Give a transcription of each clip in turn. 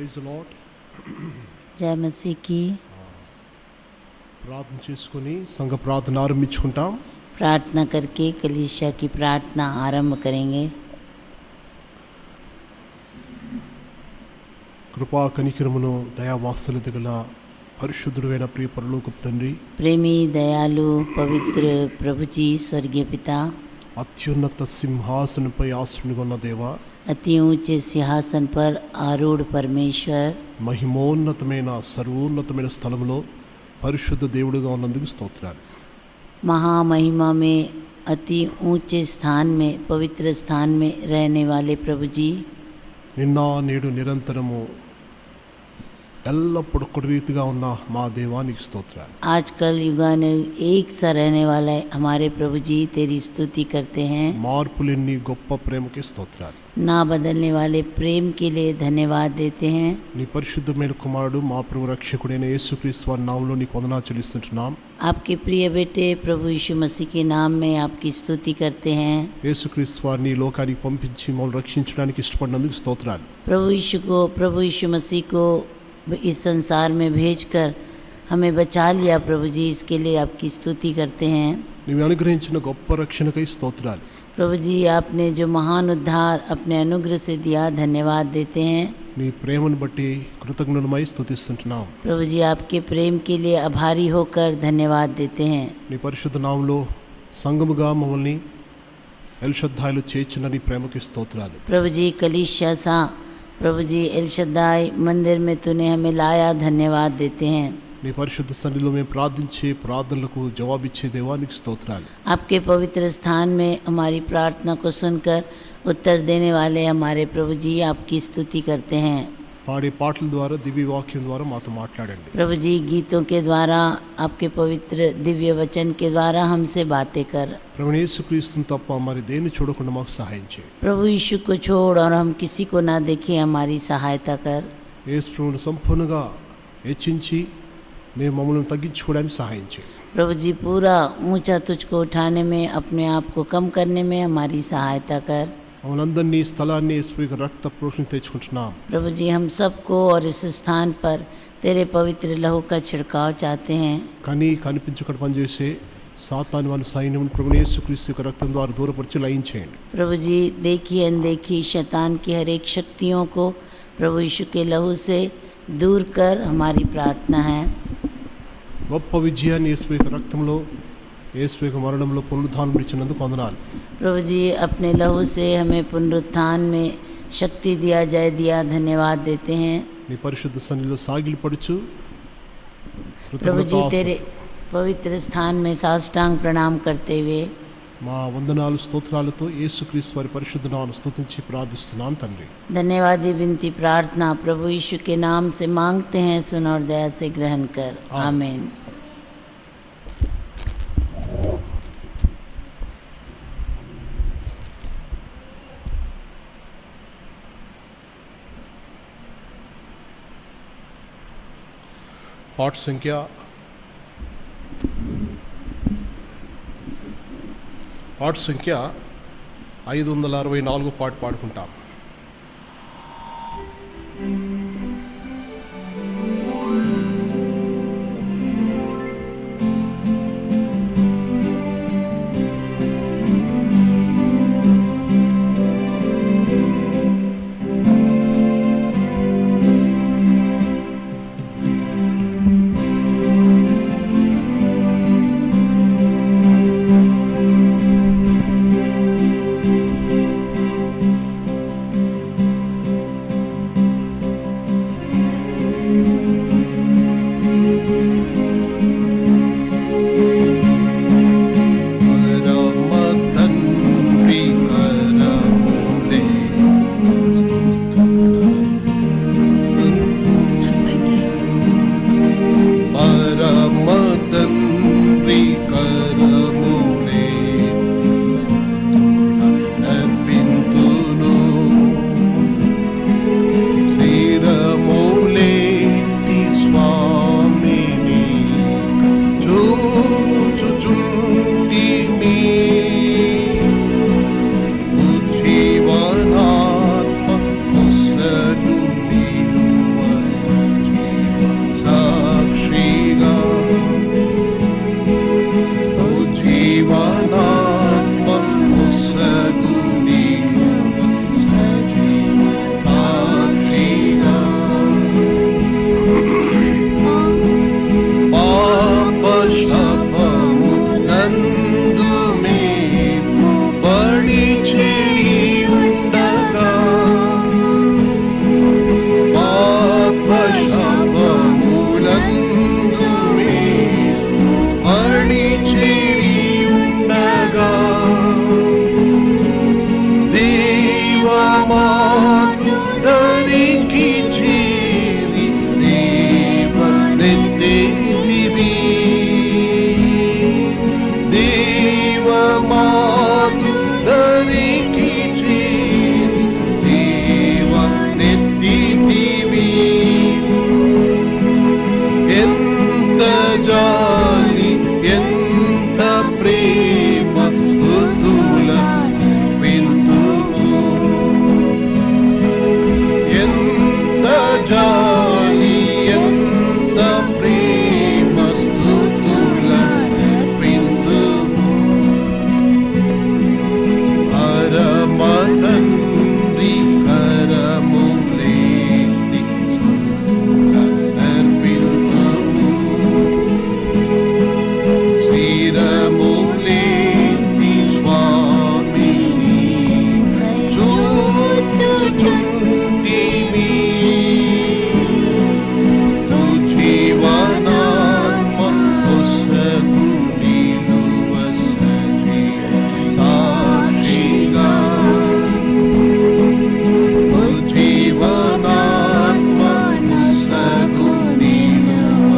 Praise lord. जय मसीह की. ప్రార్థన చేసుకొని సంఘ ప్రార్థన ఆరంభించుకుంటాం. प्रार्थना करके कलीसिया की प्रार्थना आरंभ करेंगे. కృపా కనికరమును దయావాత్సల్యత గల పరిశుద్ధుడైన ప్రియ పరలోకపు తండ్రి, प्रेमी दयालु पवित्र प्रभु जी स्वर्गीय पिता, అత్యున్నత సింహాసనంపై ఆసీనుగా ఉన్న దేవా, अति ऊंचे सिंहासन पर आरूढ़ परमेश्वर, మహిమోన్నతమైన సర్వోన్నతమైన స్థలంలో పరిశుద్ధ దేవుడిగా ఉన్నందుకు స్తోత్రాలు. महामहिमा में अति ऊंचे स्थान में पवित्र स्थान में रहने वाले प्रभु जी, నిన్న నేడు నిరంతరము ఎల్లప్పుడూ ఒక రీతిగా ఉన్న మా దేవానికి స్తోత్రాలు. आजकल युगान एक सा रहने वाला है हमारे प्रभु जी, तेरी स्तुति करते हैं. మార్పులేని గొప్ప ప్రేమకి స్తోత్రాలు. ना बदलने वाले प्रेम के लिए धन्यवाद देते हैं. నీ పరిశుద్ధమైన కుమారుడు మా ప్రభు రక్షకుడైన యేసుక్రీస్తు వారి నామములో నీకు వందనాలు చెల్లిస్తున్నాం. आपके प्रिय बेटे प्रभु यीशु मसीह के नाम में आपकी स्तुति करते हैं. యేసుక్రీస్తు వారిని లోకానికి పంపించి మమ్మల్ని రక్షించడానికి ఇష్టపడినందుకు స్తోత్రాలు. प्रभु यीशु मसीह को इस संसार में भेजकर हमें बचा लिया प्रभु जी, इसके लिए आपकी स्तुति करते हैं. నీవు అనుగ్రహించిన గొప్ప రక్షణకై స్తోత్రాలు. प्रभु जी, आपने जो महान उद्धार अपने अनुग्रह से दिया, धन्यवाद देते हैं. నీ ప్రేమను బట్టి కృతజ్ఞులమై స్తుతిస్తున్నాం. प्रभु जी, आपके प्रेम के लिए आभारी होकर धन्यवाद देते हैं. నీ పరిశుద్ధ నామములో సంఘముగా మమ్మల్ని ఎల్షద్దాయిలో చేర్చిన నీ ప్రేమకి స్తోత్రాలు. प्रभु जी, कलीसिया सा प्रभु जी एल शद्दाई मंदिर में तूने हमें लाया, धन्यवाद देते हैं. నీ పరిశుద్ధ సన్నిధిలో మేము ప్రార్థించే ప్రార్థనలకు జవాబిచ్చే దేవానికి స్తోత్రాలు. आपके पवित्र स्थान में हमारी प्रार्थना को सुनकर उत्तर देने वाले हमारे प्रभु जी, आपकी स्तुति करते हैं. పాడే పాటల ద్వారా దివ్య వాక్యం ద్వారా మాతో మాట్లాడండి. प्रभु जी, गीतों के द्वारा आपके पवित्र दिव्य वचन के द्वारा हमसे बातें कर. ప్రభువైన యేసుక్రీస్తుని తప్ప మరి దేన్ని చూడకుండా మాకు సహాయం చేయండి. प्रभु यीशु को छोड़ और हम किसी को ना देखें, हमारी सहायता कर. యేసు ప్రభువుని సంపూర్ణంగా హెచ్చించి మేము మమ్మల్ని తగ్గించుకోవడానికి సహాయం చేయండి. प्रभु जी, पूरा ऊंचा तुझको उठाने में, अपने आप को कम करने में हमारी सहायता कर. మమ్మల్ని అందరినీ స్థలాన్ని యేసు యొక్క రక్త ప్రోక్షణ తెచ్చుకుంటున్నాం. प्रभु जी, हम सबको और इस स्थान पर तेरे पवित्र लहू का छिड़काव चाहते हैं. కానీ కనిపించకుండా పనిచేసే సాతాను వాని సైన్యం ప్రభువైన యేసుక్రీస్తు యొక్క రక్తం ద్వారా దూరపరిచి లయించేయండి. प्रभु जी, देखी अनदेखी शैतान की हर एक शक्तियों को प्रभु यीशु के लहू से दूर कर, हमारी प्रार्थना है. గొప్ప విజయాన్ని యేసు యొక్క రక్తంలో, యేసు యొక్క మరణంలో పునరుద్ధానం ఇచ్చినందుకు వందనాలు. प्रभु जी, अपने लहू से हमें पुनरुत्थान में शक्ति दिया जाए, दिया, धन्यवाद देते हैं. నీ పరిశుద్ధ సన్నిధిలో సాగిలపడుచు प्रभु जी, तेरे पवित्र स्थान में साष्टांग प्रणाम करते हुए మా వందనాలు స్తోత్రాలతో యేసుక్రీస్తు వారి పరిశుద్ధ నామమును స్తుతించి ప్రార్థిస్తున్నాం తండ్రి. धन्यवादी विनती प्रार्थना प्रभु यीशु के नाम से मांगते हैं, सुन और दया से ग्रहण कर. आमीन. పాట సంఖ్య 564 పాట పాడుకుంటాం. ప్రేమ స్తుతులర్పింతుము. ఎంత జాలి ఎంత ప్రేమ స్తుతులర్పింతుము. పరమ తండ్రి కరములేతి స్తుతులర్పింతుము. స్థిరములేతి స్వామిని చూచుచుంటిమి. జీవనాత్మ పొసగు నిలువ సజీవ సాక్షిగా. జీవనాత్మ పొసగు నిలువ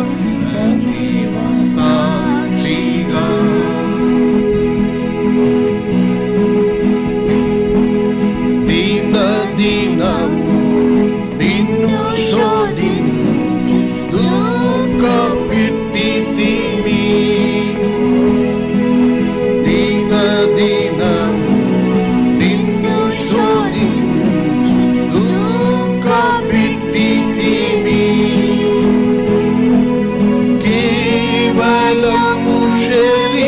సజీవ సాక్షిగా. దిన దినము నిన్ను శోధించి దుఃఖపెట్టితిమి. దిన దినము నిన్ను శోధించి దుఃఖపెట్టితిమి. కేవలము శరీరులమని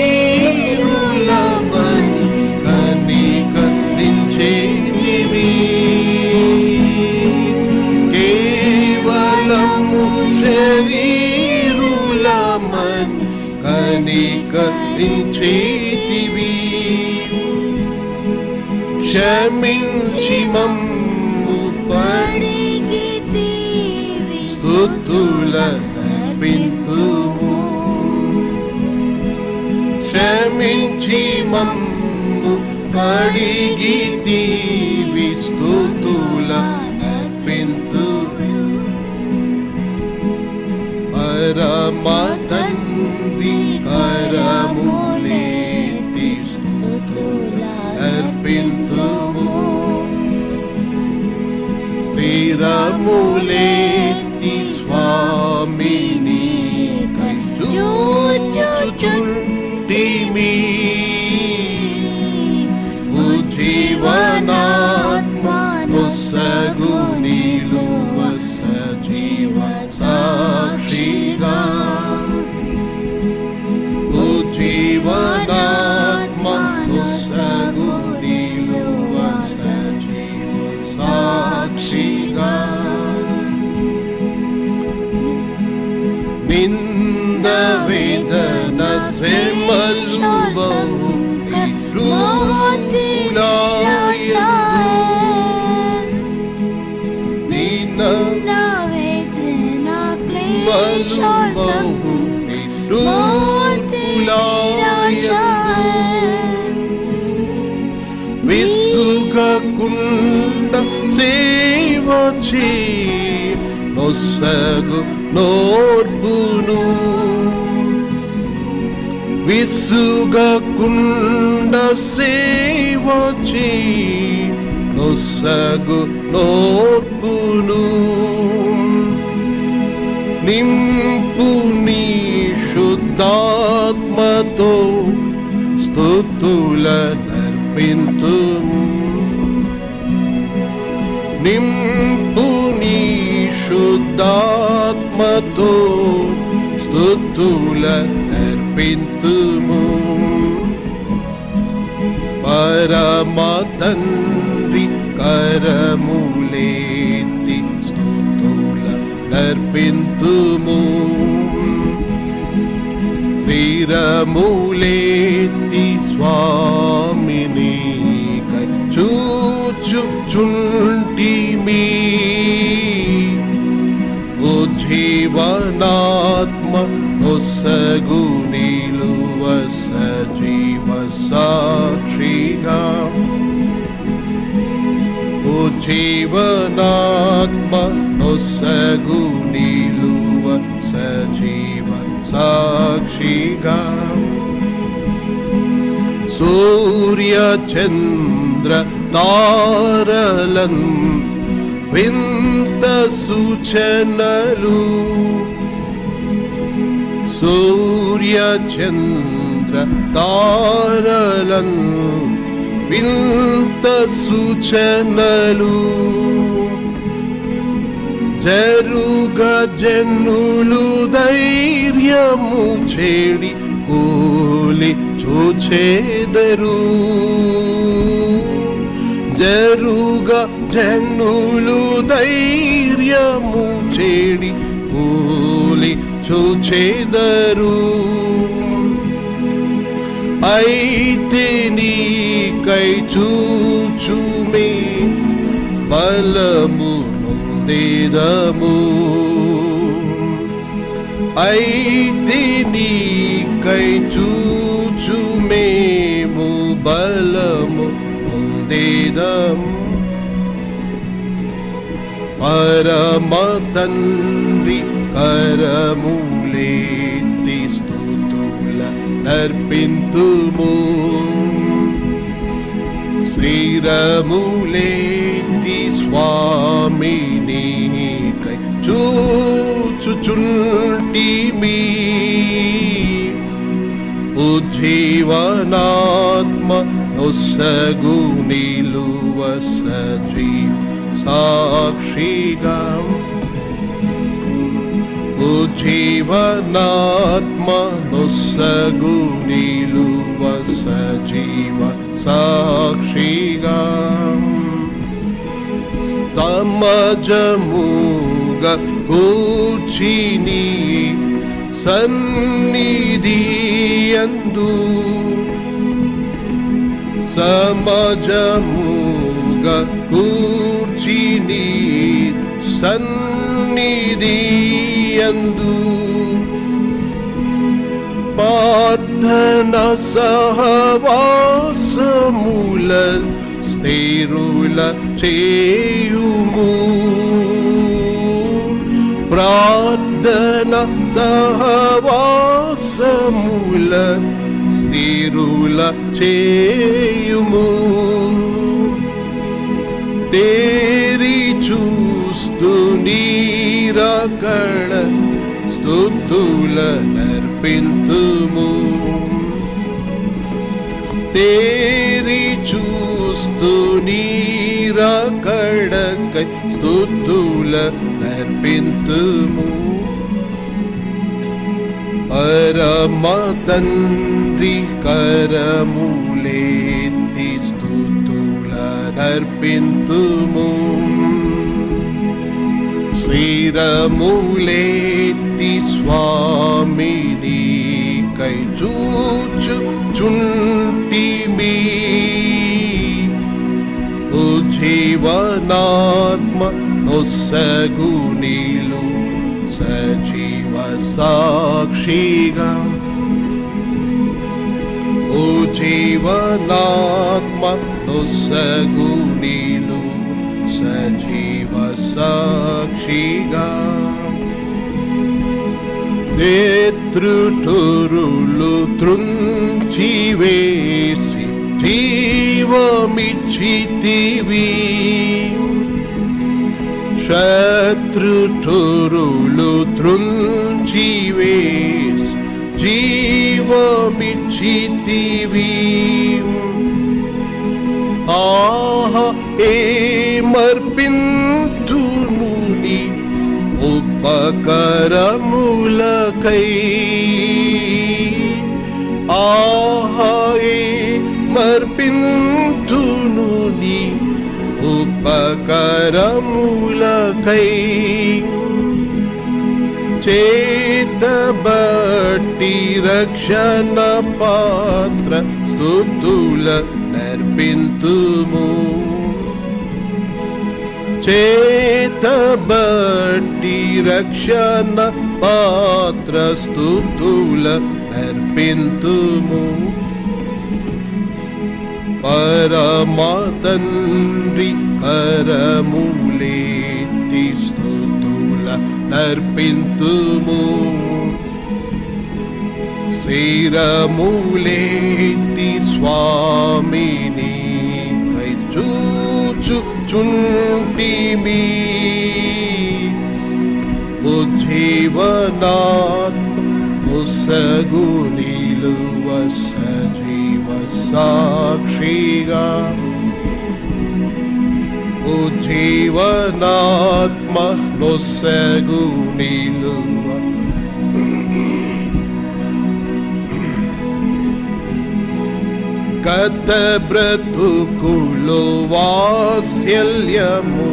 కనికరించేదివి. కేవలము శరీరులమని కనికరించేదివి. క్షమించి మమ్ము పడిగితివి స్తుతులర్పింతుము. క్షమించి మమ్ము కడిగితివి స్తుతులర్పింతుము. పరమ తండ్రి కరములేతి స్తుతులర్పింతుము. స్థిరములేతి స్వామిని చూచుచుంటిమి. జీవనాత్మ పొసగు నిలువ సజీవ సాక్షిగా. జీవనాత్మ పొసగు నిలువ సజీవ సాక్షిగా. నింద వేదన శ్రమలు బహు విసుగకుండ సేవ నొసగు నోర్పును. విసుగకుండ సేవ నొసగు నోర్పును. నింపు నీ శుద్ధాత్మతో స్తుతులర్పింతుము. నింపు నీ శుద్ధాత్మతో స్తుతులర్పింతుము. పరమ తండ్రి కరములేతి స్తుతులర్పింతుము. స్థిరములేతి స్వామిని చూచుచుంటిమి. జీవనాత్మ పొసగు నిలువ సజీవ సాక్షిగా. జీవనాత్మ పొసగు నిలువ సజీవ సాక్షిగా. సూర్య చంద్ర తారలన్ వింత సూచనలు. సూర్య చంద్ర తారలన్ వింత సూచనలు జరుగ జనులు ధైర్యము చెడి కూలి చూచెదరు జరుగ జనులు ధైర్యము చెడి కూలి చూచెదరు అయితే నీకై చూచుమే బలము నొందేదము అయితే నీకై చూచుమేము బలము నొందేదము పరమ తండ్రి కరములేతి స్తుతుల నర్పింతుము శ్రీరములేతి స్వామిని కై చూచుచుంటిమి ఉజ్జీవనాత్మ నొసగు నిలువ సజీవ సాక్షిగా ఉజ్జీవనాత్మ నొసగు నిలువ సజీవ సాక్షిగా సమజముగ కూర్చిని సన్నిధియందు సమజముగ కూర్చిని సన్నిధియందు ప్రార్థన సహవాసముల స్థిరుల చేయుము ప్రార్థన సహవాసముల స్థిరుల చేయుము తేరి చూస్తూ నీరకణ స్తుతుల నర్పింతుము తేరి చూస్తూ నీరకడకై స్తుతుల నర్పింతుము పరమ తండ్రి కరములేతి స్తుతుల నర్పింతుము శిరములేతి స్వామిని కై చూచుచుంటిమి ఉజ్జీవనాత్మ నొసగు నీలు సజీవ సాక్షిగా ఉజ్జీవనాత్మ నొసగు నీలు సజీవ సాక్షిగా నేత్రుటూరులు త్రుంచివేసి జీవమిచ్చితివి శత్రుటూరులు త్రుంచివేసి జీవమిచ్చితివి ఆహ ఏమర్పింతుముని ఉపకరములకై ఆహ ఏమర్పింతునుని ఉపకరములకై చేతబట్టి రక్షణ పాత్ర స్తుతుల నర్పింతుము చేతబట్టి రక్షణ పాత్ర స్తుతుల నర్పింతుము పరమ తండ్రి కరములేతి స్తుతుల నర్పింతుము శిరములేతి స్వామిని కై చూచుచుంటిమి ఉజ్జీవనాత్మ నొసగు నీల నిలువ సజీవ సాక్షిగా ఉజ్జీవనాత్మ నొసగు నిలువ గత బ్రతుకులో వాత్సల్యము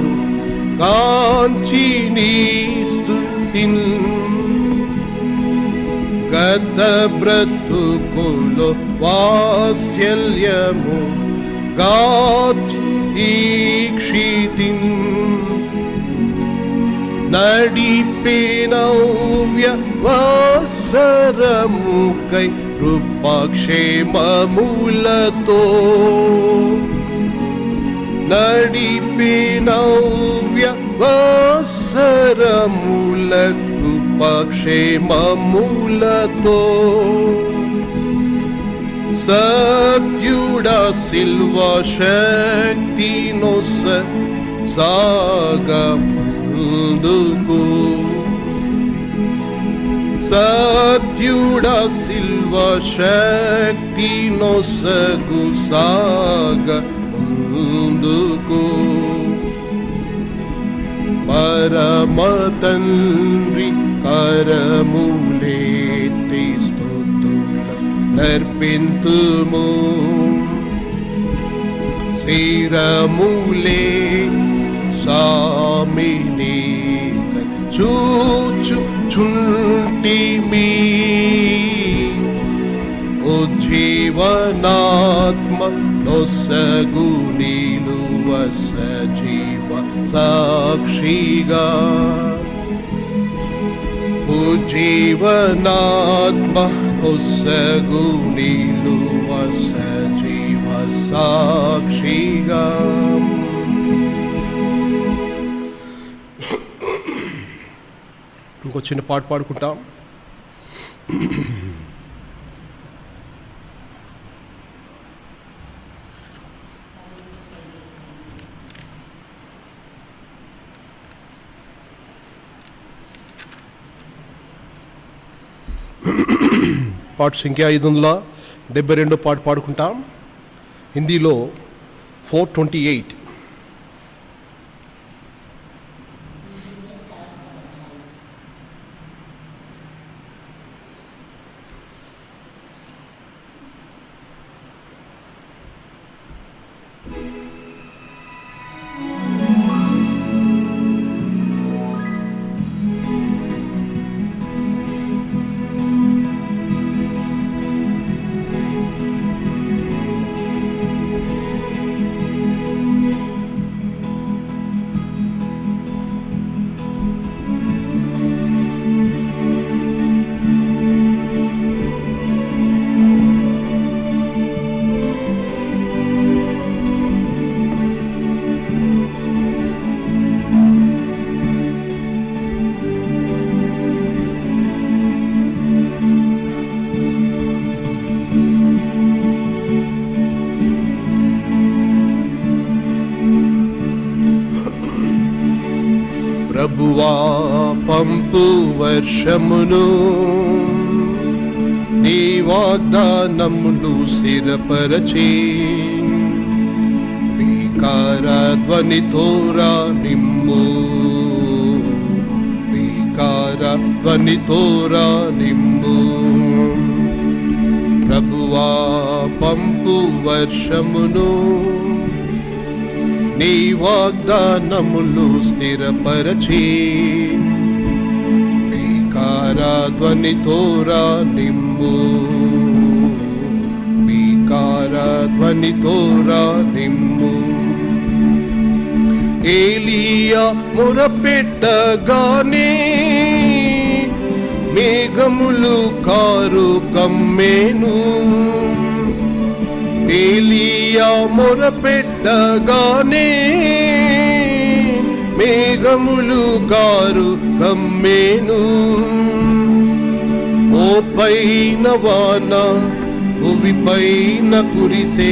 కాంచి నీ స్తుతిన్ గత బ్రతుకులో వాత్సల్యము గాచి ఈక్షితిన్ నడిపినవ్య వసరముకై కృపాక్షేమములతో నడిపినవ్య వసరముల కృపాక్షేమములతో సత్యుడా సిల్వ శక్తి నొస సాగముందుకు సత్యుడా సిల్వ శక్తి నొసగు సాగముందుకు పరమ తండ్రి కరములేతి స్తుతుల నర్పింతుము శిరములే సామిని చూచు చుంటిమి ఉజ్జీవనాత్మ నొసగు నిలువ సజీవ సాక్షిగా ఉజ్జీవనాత్మ నొసగు నిలువ సజీవ సాక్షిగా ఇంకో చిన్న పాట పాడుకుంటాం. పాట సంఖ్య 572 పాట పాడుకుంటాం. హిందీలో 428. ప్రభువా పంపు వర్షమును నీ వాగ్దానములు స్థిరపరచి వికార ధ్వనితో నిమ్ము వికార ధ్వనితో నిమ్ము ప్రభువా పంపు వర్షమును నీ వాగ్దానములు స్థిరపరచి వికార ధ్వనితో నిమ్ము వికార ధ్వనితో నిమ్ము ఏలియా మొరపెట్టగానే మేఘములు కారు కమ్మేను ఏలియా మొరపెట్టగానే మేఘములు కారు కమ్మేను ఓ పైన వాన భువి పైన కురిసే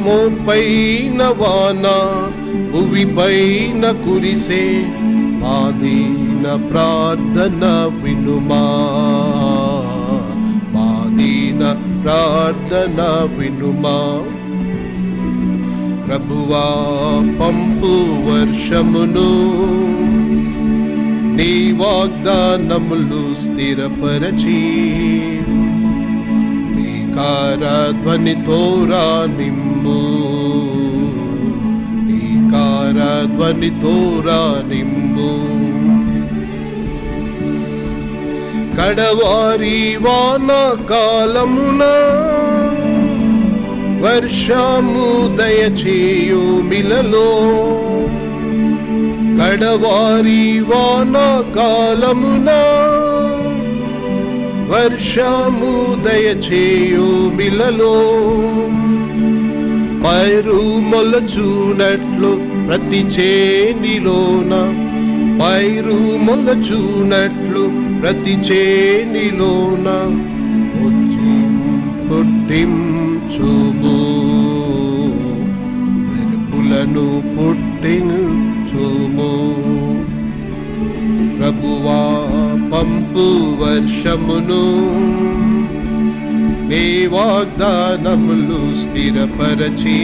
మో పైన వాన భువి పైన కురిసే మాదీన ప్రార్థన వినుమా మాదీన ప్రార్థన వినుమా. ప్రభువా పంపు వర్షమును, నీ వాగ్దానములు స్థిరపరచి, నీ కారధ్వనితో నింపు, నీ కారధ్వనితో నింపు. కడవారి వాన కాలమున వర్షము దయచేయు మిలలో, కడవారి వాన కాలమున వర్షము దయచేయు మిలలో. పైరు మొలచునట్లు ప్రతి చేనిలోన, పైరు మొలచునట్లు ప్రతి చేనిలోన పుట్టించుము, మెరుపులను పుట్టించుము. ప్రభువా పంపు వర్షమును, నీ వాగ్దానములు స్థిరపరచి,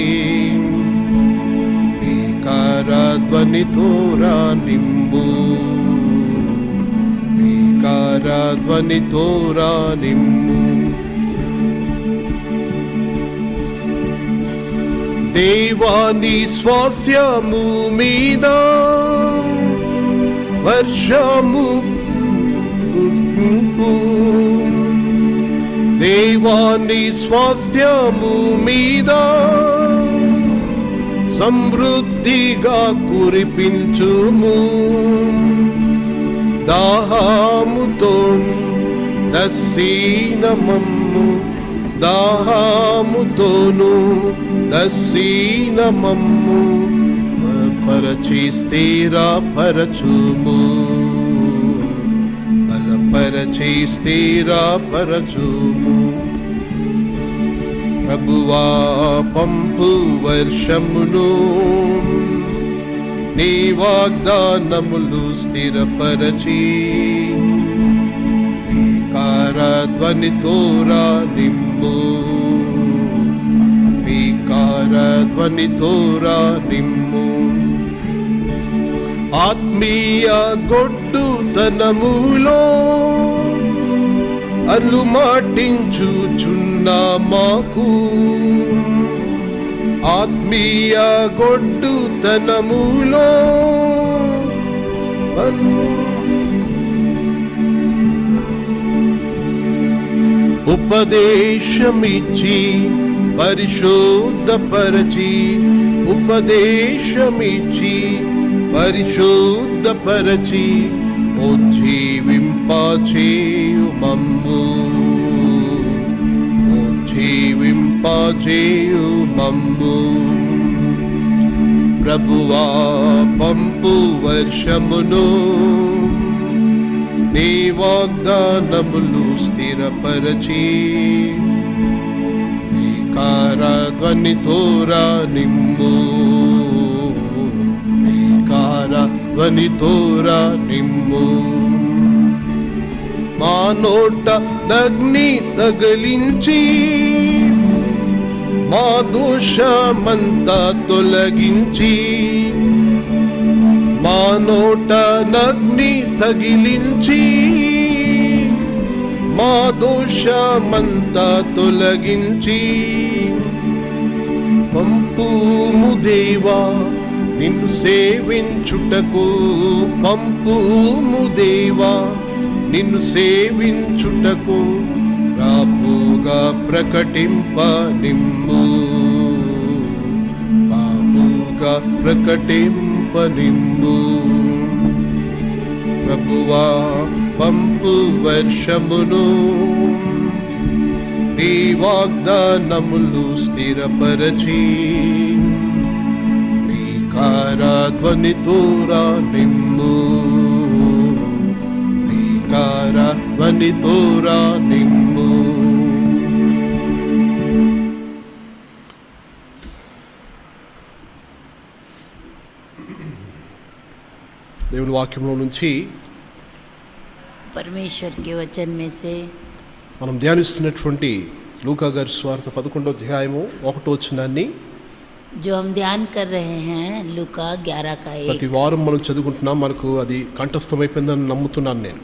నీ కారధ్వనితో నింపు, నీ కారధ్వనితో నింపు. దేవాని స్వాస్యము మీద వర్షము, దేవాని స్వాస్యము మీద సమృద్ధిగా కురిపించుము. దాహముతో దస్సీనమమ్ము, దాహముతోను దస్సీనమమ్ము పరచి స్థిరపరచుము, బలపరచి స్థిరపరచుము. ప్రభువా పంపు వర్షమును, నీ వాగ్దానములు స్థిరపరచి, నీ కారధ్వనితో నింపు, నీ కారధ్వనితో నింపు. ఆత్మీయ గొడ్డుతనములో అలుమాటించుచున్న మాకు, ఆత్మీయ గొడ్డుతనములో ఉపదేశమిచ్చి పరిశుద్ధపరచి, ఉపదేశమిచ్చి పరిశుద్ధపరచి ఉజ్జీవింపచేయు మమ్ము, ఉజ్జీవింపచేయు మమ్ము. ప్రభువా పంపు వర్షమును, నీ వాగ్దానములు స్థిరపరచి, నీ కారధ్వనితో నింపు, నీ కారధ్వనితో నింపు. మా నోట అగ్ని తగిలించి, మా దోషమంతా తొలగించి, మా నోట అగ్ని తగిలించి, మా దోషమంతా తొలగించి. పంపుము దేవా నిన్ను సేవించుటకు, పంపుము దేవా నిన్ను సేవించుటకు, రాపుగా ప్రకటింప నిమ్ము, రాపుగా ప్రకటింప నిమ్ము. ప్రభువా పంపు వర్షమును, నీ వాగ్దానములు స్థిరపరచి, నీ కారధ్వనితో నిమ్ము, నీ కారధ్వనితో నిమ్ము. దేవుని వాక్యంలో నుంచి परमेश्वर के वचन में से మనం ధ్యానిస్తున్నటువంటి లూకా గారి సువార్త 11వ అధ్యాయము 1వ వచనాన్ని जो हम ध्यान कर रहे हैं लूका 11 का 1। ప్రతి వారం మనం చదువుకుంటున్నాం, మనకు అది కంఠస్థమైపోయిందని నమ్ముతున్నాను నేను.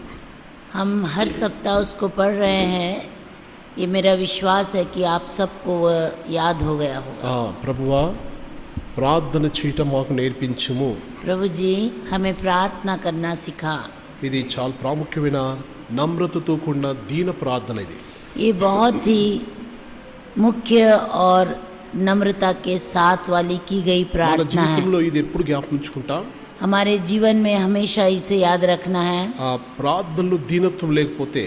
हम हर सप्ताह उसको पढ़ रहे हैं। ये मेरा विश्वास है कि आप सबको वह याद हो गया होगा। ప్రభువా ప్రార్థన చేయటం మాకు నేర్పించుము. प्रभु जी हमें प्रार्थना करना सिखा। ఇది చాలా ప్రాముఖ్యమైన నమ్రతతో కూడిన దీన ప్రార్థన. ఇది ये बहुत ही मुख्य और नम्रता के साथ वाली की गई మన प्रार्थना है। జీవితంలో ఇది ఎప్పుడు జ్ఞాపకించుకుంటాం. हमारे जीवन में हमेशा इसे याद रखना है। ఆ ప్రార్థనలో దీనత్వం లేకపోతే,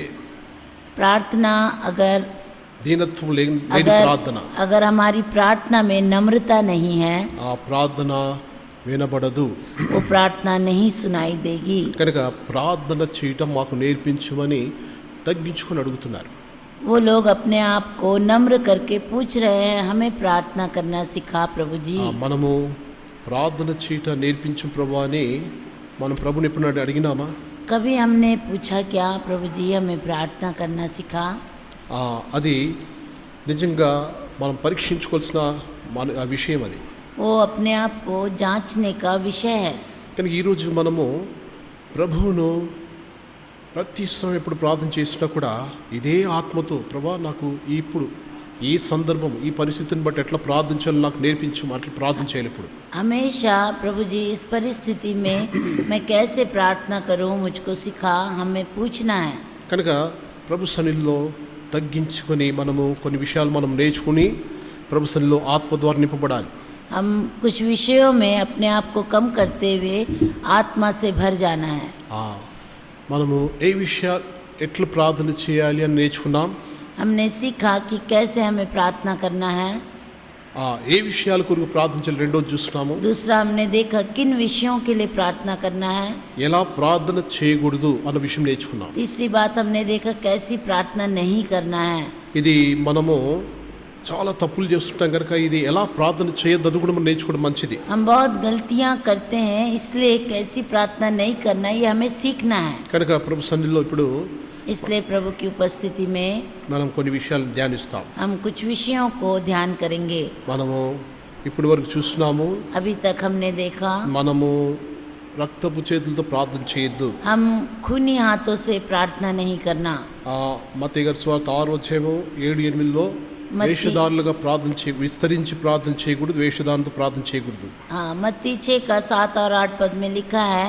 प्रार्थना अगर దీనత్వం లేని ప్రార్థన, अगर हमारी प्रार्थना में नम्रता नहीं है, ఆ ప్రార్థన వినబడదు. वो प्रार्थना नहीं सुनाई देगी। కనుక ప్రార్థన చేయటం మాకు నేర్పించుమని తగ్గించుకొని అడుగుతున్నారు. वो लोग अपने आप को नम्र करके पूछ रहे हैं, हमें प्रार्थना करना सिखा प्रभु जी। మనము ప్రార్థన చేయటం నేర్పించు ప్రభు అని మనం ప్రభుని ఎప్పుడు అడిగినామా? कभी हमने पूछा क्या प्रभु जी हमें प्रार्थना करना सिखा? అది నిజంగా మనం పరీక్షించుకోవాల్సిన ఆ విషయం అది. वो अपने आप को जांचने का विषय है। కానీ ఈరోజు మనము ప్రభువును ప్రతి సమయం ఎప్పుడు ప్రార్థన చేసినా కూడా ఇదే ఆత్మతో, ప్రభా నాకు ఇప్పుడు ఈ సందర్భం ఈ పరిస్థితిని బట్టి ఎట్లా ప్రార్థించాలో నాకు నేర్పించు, అట్లా ప్రార్థన చేయాలి. ఇప్పుడు हमेशा प्रभु जी इस परिस्थिति में मैं कैसे प्रार्थना करूं मुझको सिखा, हमें पूछना है। కనుక ప్రభు సన్నిధిలో తగ్గించుకొని మనము కొన్ని విషయాలు మనం నేర్చుకుని ప్రభు సన్నిధిలో ఆత్మ ద్వారా నింపబడాలి. हम कुछ विषयों में अपने आप को कम करते हुए आत्मा से भर जाना है। మనము ఏ విషయాలు ఎట్లా ప్రార్థన చేయాలి అని నేర్చుకున్నాం. हमने सीखा कि कैसे हमें प्रार्थना करना है। ఏ విషయాల కొరకు ప్రార్థించాలి రెండోది చూస్తున్నాము. दूसरा हमने देखा किन विषयों के लिए प्रार्थना करना है। ఎలా ప్రార్థన చేయకూడదు అన్న విషయం నేర్చుకున్నాం. तीसरी बात हमने देखा कैसी प्रार्थना नहीं करना है। ఇది మనము చాలా తప్పులు చేస్తుంటాం కనుక ఇది ఎలా ప్రార్థన చేయొద్దు అది కూడా మనం నేర్చుకోవడం మంచిది. हम बहुत गलतियां करते हैं, इसलिए कैसी प्रार्थना नहीं करना ये हमें सीखना है। కనుక ప్రభు సన్నిధిలో ఇప్పుడు इसलिए प्रभु की उपस्थिति में మనం కొన్ని విషయాలు ధ్యానిస్తాం. हम कुछ विषयों को ध्यान करेंगे। మనము ఇప్పటి వరకు చూస్తున్నాము, अभी तक हमने देखा మనము రక్తపు చేతులతో ప్రార్థన చేయొద్దు. हम खूनी हाथों से प्रार्थना नहीं करना। మత్తయి గారి సువార్త 6వ అధ్యాయము 7-8లో వేషధారులుగా ప్రార్థన విస్తరించి ప్రార్థన చేయకూడదు, వేషధారులతో ప్రార్థన చేయకూడదు. हाँ, मत्ती 6 का 7 और 8 पद में लिखा है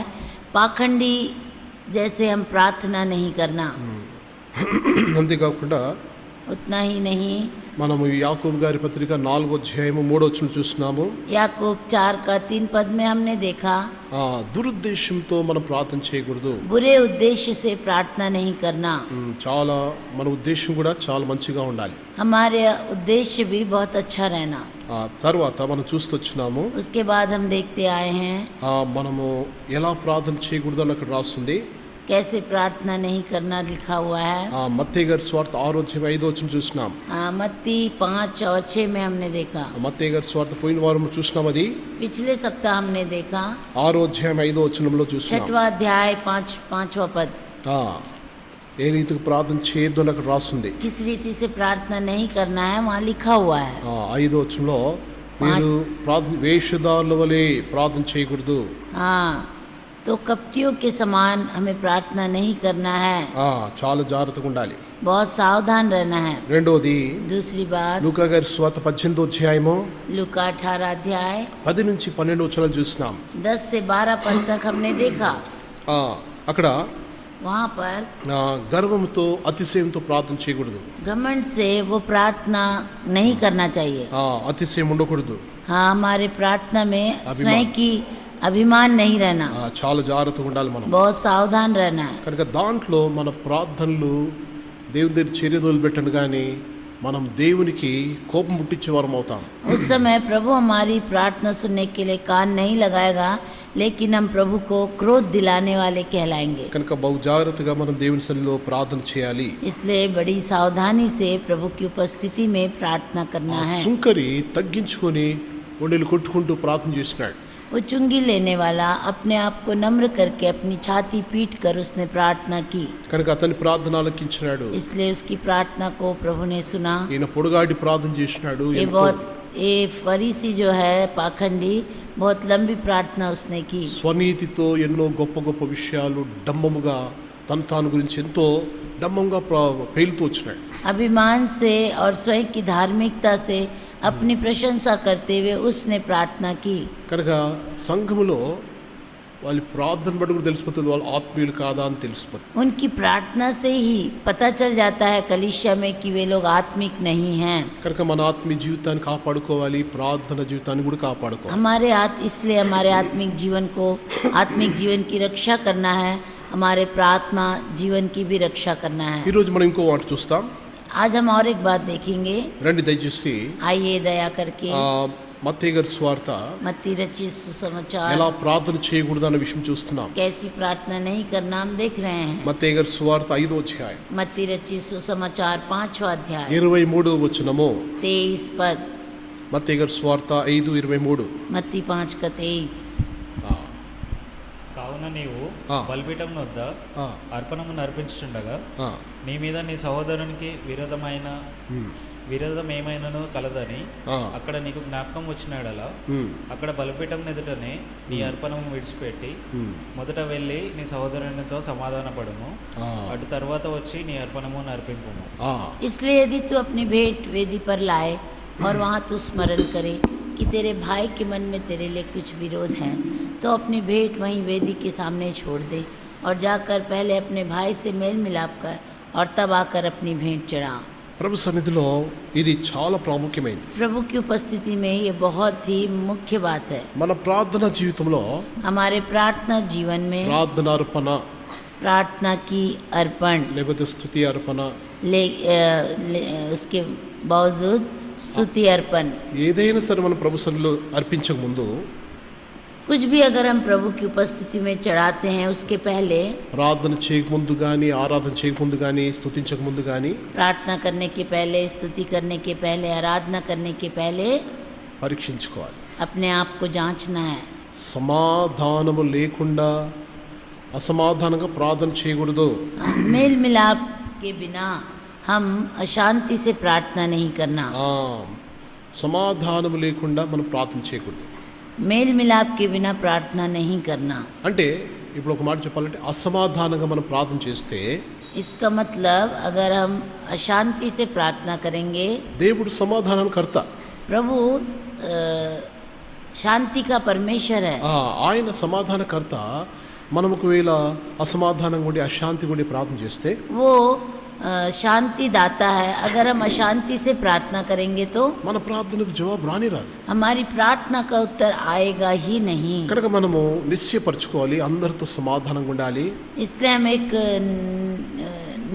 पाखंडी जैसे हम प्रार्थना नहीं करना। అంతేకాకుండా उतना ही नहीं, మనము యాకోబు గారి పత్రిక 4వ అధ్యాయము 3వ వచనం చూస్తున్నాము. याकूब 4 का 3 पद में हमने देखा దురుద్దేశంతో మనం ప్రార్థన చేయకూడదు. बुरे उद्देश्य से प्रार्थना नहीं करना। చాలా మన ఉద్దేశం కూడా చాలా మంచిగా ఉండాలి. हमारे उद्देश्य भी बहुत अच्छा रहना। తర్వాత మనం చూస్తొచ్చినాము, उसके बाद हम देखते आए हैं మనము ఎలా ప్రార్థన చేయకూడదు అని అక్కడ రాస్తుంది. कैसे प्रार्थना नहीं करना लिखा हुआ है। మత్తయి గారి సువార్త 6వ అధ్యాయం 5వ వచనం చూస్తున్నాం. मत्ती 5 और 6 में हमने देखा। మత్తయి గారి సువార్త పోయిన వారం చూస్తున్నాం, అది पिछले सप्ताह हमने देखा 6వ అధ్యాయం 5వ వచనంలో చూస్తున్నాం. 6वां अध्याय 5वां पद। ఏ రీతికి ప్రార్థన చేయొద్దు అని అక్కడ రాస్తుంది. किस रीति से प्रार्थना नहीं करना है वहाँ लिखा हुआ है। 5వ వచనంలో మీరు ప్రార్థన వేషధారుల వలె ప్రార్థన చేయకూడదు. हाँ, तो कपटियों के समान हमें प्रार्थना नहीं करना है। చాలా జాగ్రత్తగా ఉండాలి, बहुत सावधान रहना है। రెండోది दूसरी बात లూకా గారి సువార్త 18వ అధ్యాయము लूका 18 अध्याय 10-12 వచనాలు చూస్తున్నాం. 10 से 12 पद तक हमने देखा। అక్కడ वहाँ पर గర్వంతో అతిశయంతో ప్రార్థన చేయకూడదు. घमंड से वो प्रार्थना नहीं करना चाहिए। అతిశయం ఉండకూడదు. हाँ, हमारे प्रार्थना में स्वयं की अभिमान नहीं रहना, చాలా జాగ్రత్తగా ఉండాలి. మనం बहुत सावधान रहना है। కనుక దాంట్లో మన ప్రార్థనలు దేవుని దగ్గర చర్య వదిలిపెట్టండి, కానీ మనం దేవునికి కోపం పుట్టించే వారం అవుతాం. उस समय प्रभु हमारी प्रार्थना सुनने के लिए कान नहीं लगाएगा, लेकिन हम प्रभु को क्रोध दिलाने वाले कहलाएंगे। కనుక బహు జాగ్రత్తగా మనం దేవుని సన్నిధిలో ప్రార్థన చేయాలి. इसलिए बड़ी सावधानी से प्रभु की उपस्थिति में प्रार्थना करना है। సుంకరి తగ్గించుకొని ఒండెలు కొట్టుకుంటూ ప్రార్థన చేసినాడు. वो चुंगी लेने वाला अपने आप को नम्र करके अपनी छाती पीट कर उसने प्रार्थना की, కనుక అతని ప్రార్థన ఆలకించినాడు. इसलिए उसकी प्रार्थना को प्रभु ने सुना। ఈయన పొడుగాటి ప్రార్థన చేసినాడు. ये फरीसी जो है पाखंडी, बहुत लंबी प्रार्थना उसने की। స్వనీతితో ఎన్నో గొప్ప గొప్ప విషయాలు డంబముగా తన తాను గురించి ఎంతో డంబంగా పేలుతూ వచ్చినాడు. अभिमान से और स्वयं की धार्मिकता से अपनी प्रशंसा करते हुए उसने प्रार्थना की। కనుక సంఘములో వాళ్ళ ప్రార్థన బట్టి కూడా తెలిసిపోతుంది వాళ్ళు ఆత్మీయులు కాదా అని తెలిసిపోతుంది. उनकी प्रार्थना से ही पता चल जाता है कलीसिया में कि वे लोग आत्मिक नहीं हैं। కనుక మన ఆత్మీయ జీవితాన్ని కాపాడుకోవాలి, ప్రార్థన జీవితాన్ని కూడా కాపాడుకోవాలి. इसलिए हमारे आत्मिक जीवन की रक्षा करना है, हमारे प्रार्थना जीवन की भी रक्षा करना है। ఈరోజు మనం ఇంకో మాట చూస్తాం. आज हम और एक बात देखेंगे। రండి దయచేసి आइए दया करके మత్తయి గారి సువార్త मत्ती रचित सुसमाचार ఎలా ప్రార్థన చేయకూడదు అనే విషయం చూస్తున్నాం. कैसी प्रार्थना नहीं करना हम देख रहे हैं। మత్తయి గారి సువార్త 5వ అధ్యాయం मत्ती रचित सुसमाचार 5वां अध्याय 23వ వచనము. 23 पद। మత్తయి గారి సువార్త 5:23. मत्ती 5 का 23। కావున నీవు ఆ. బలిపీఠం వద్ద ఆ, అర్పణమును అర్పించుచుండగా ఆ, నీ మీద నీ సహోదరునికి విరోధం ఏమైనాను కలదని ఆ. అక్కడ నీకు జ్ఞాపకం వచ్చినాడలా అక్కడ బలిపీఠం ఎదుటనే నీ అర్పణము విడిచిపెట్టి మొదట వెళ్ళి నీ సహోదరునితో సమాధానపడము, ఆ, అటు తర్వాత వచ్చి నీ అర్పణమును అర్పింపుము. ఆ. इसलिए यदि तू अपनी भेंट वेदी पर लाए और वहाँ तू स्मरण करे कि तेरे भाई के मन में तेरे लिए कुछ विरोध है, तो अपनी भेंट वहीं वेदी के सामने छोड़ दे और जाकर पहले अपने भाई से मेल मिलाप कर और तब आकर अपनी भेंट चढ़ा। ప్రభు సన్నిధిలో ఇది చాలా ప్రాముఖ్యమైనది. प्रभु की उपस्थिति में ये बहुत ही मुख्य बात है। మన ప్రార్థన జీవితంలో हमारे प्रार्थना जीवन में ప్రార్థన అర్పణ प्रार्थना की अर्पण లేకపోతే స్తుతి అర్పణ उसके बावजूद स्तुति अर्पण, ఏదైనా సరే మనం ప్రభు సన్నిధిలో అర్పించక ముందు कुछ भी अगर हम प्रभु की उपस्थिति में चढ़ाते हैं उसके पहले, ప్రార్థన చేయకముందు కానీ ఆరాధన చేయకముందు కానీ స్తుతించక ముందు కానీ प्रार्थना करने के पहले, स्तुति करने के पहले, आराधना करने के पहले పరీక్షించుకోవాలి. अपने आप को जांचना है। సమాధానము లేకుండా అసమాధానంగా ప్రార్థన చేయకూడదు. मेल मिलाप के बिना हम अशांति से प्रार्थना नहीं करना। ఆ, సమాధానము లేకుండా మనం ప్రార్థన చేయకూడదు. मेल मिलाप के बिना प्रार्थना नहीं करना। అంటే ఇప్పుడు ఒక మాట చెప్పాలంటే అసమాధానంగా మనం ప్రార్థన చేస్తే इसका मतलब अगर हम अशांति से प्रार्थना करेंगे, దేవుడు సమాధానకర్త. प्रभु शांति का परमेश्वर है। ఆయన సమాధానకర్త. మనం ఒకవేళ అసమాధానంగా ఉండి అశాంతిగా ఉండి ప్రార్థన చేస్తే वो शांति दाता है। अगर हम अशांति से प्रार्थना करेंगे तो మన ప్రార్థనకు జవాబు రాని రాదు. हमारी प्रार्थना का उत्तर आएगा ही नहीं। కనుక మనము నిశ్చయపరచుకోవాలి, అందరితో సమాధానంగా ఉండాలి. इसलिए हम एक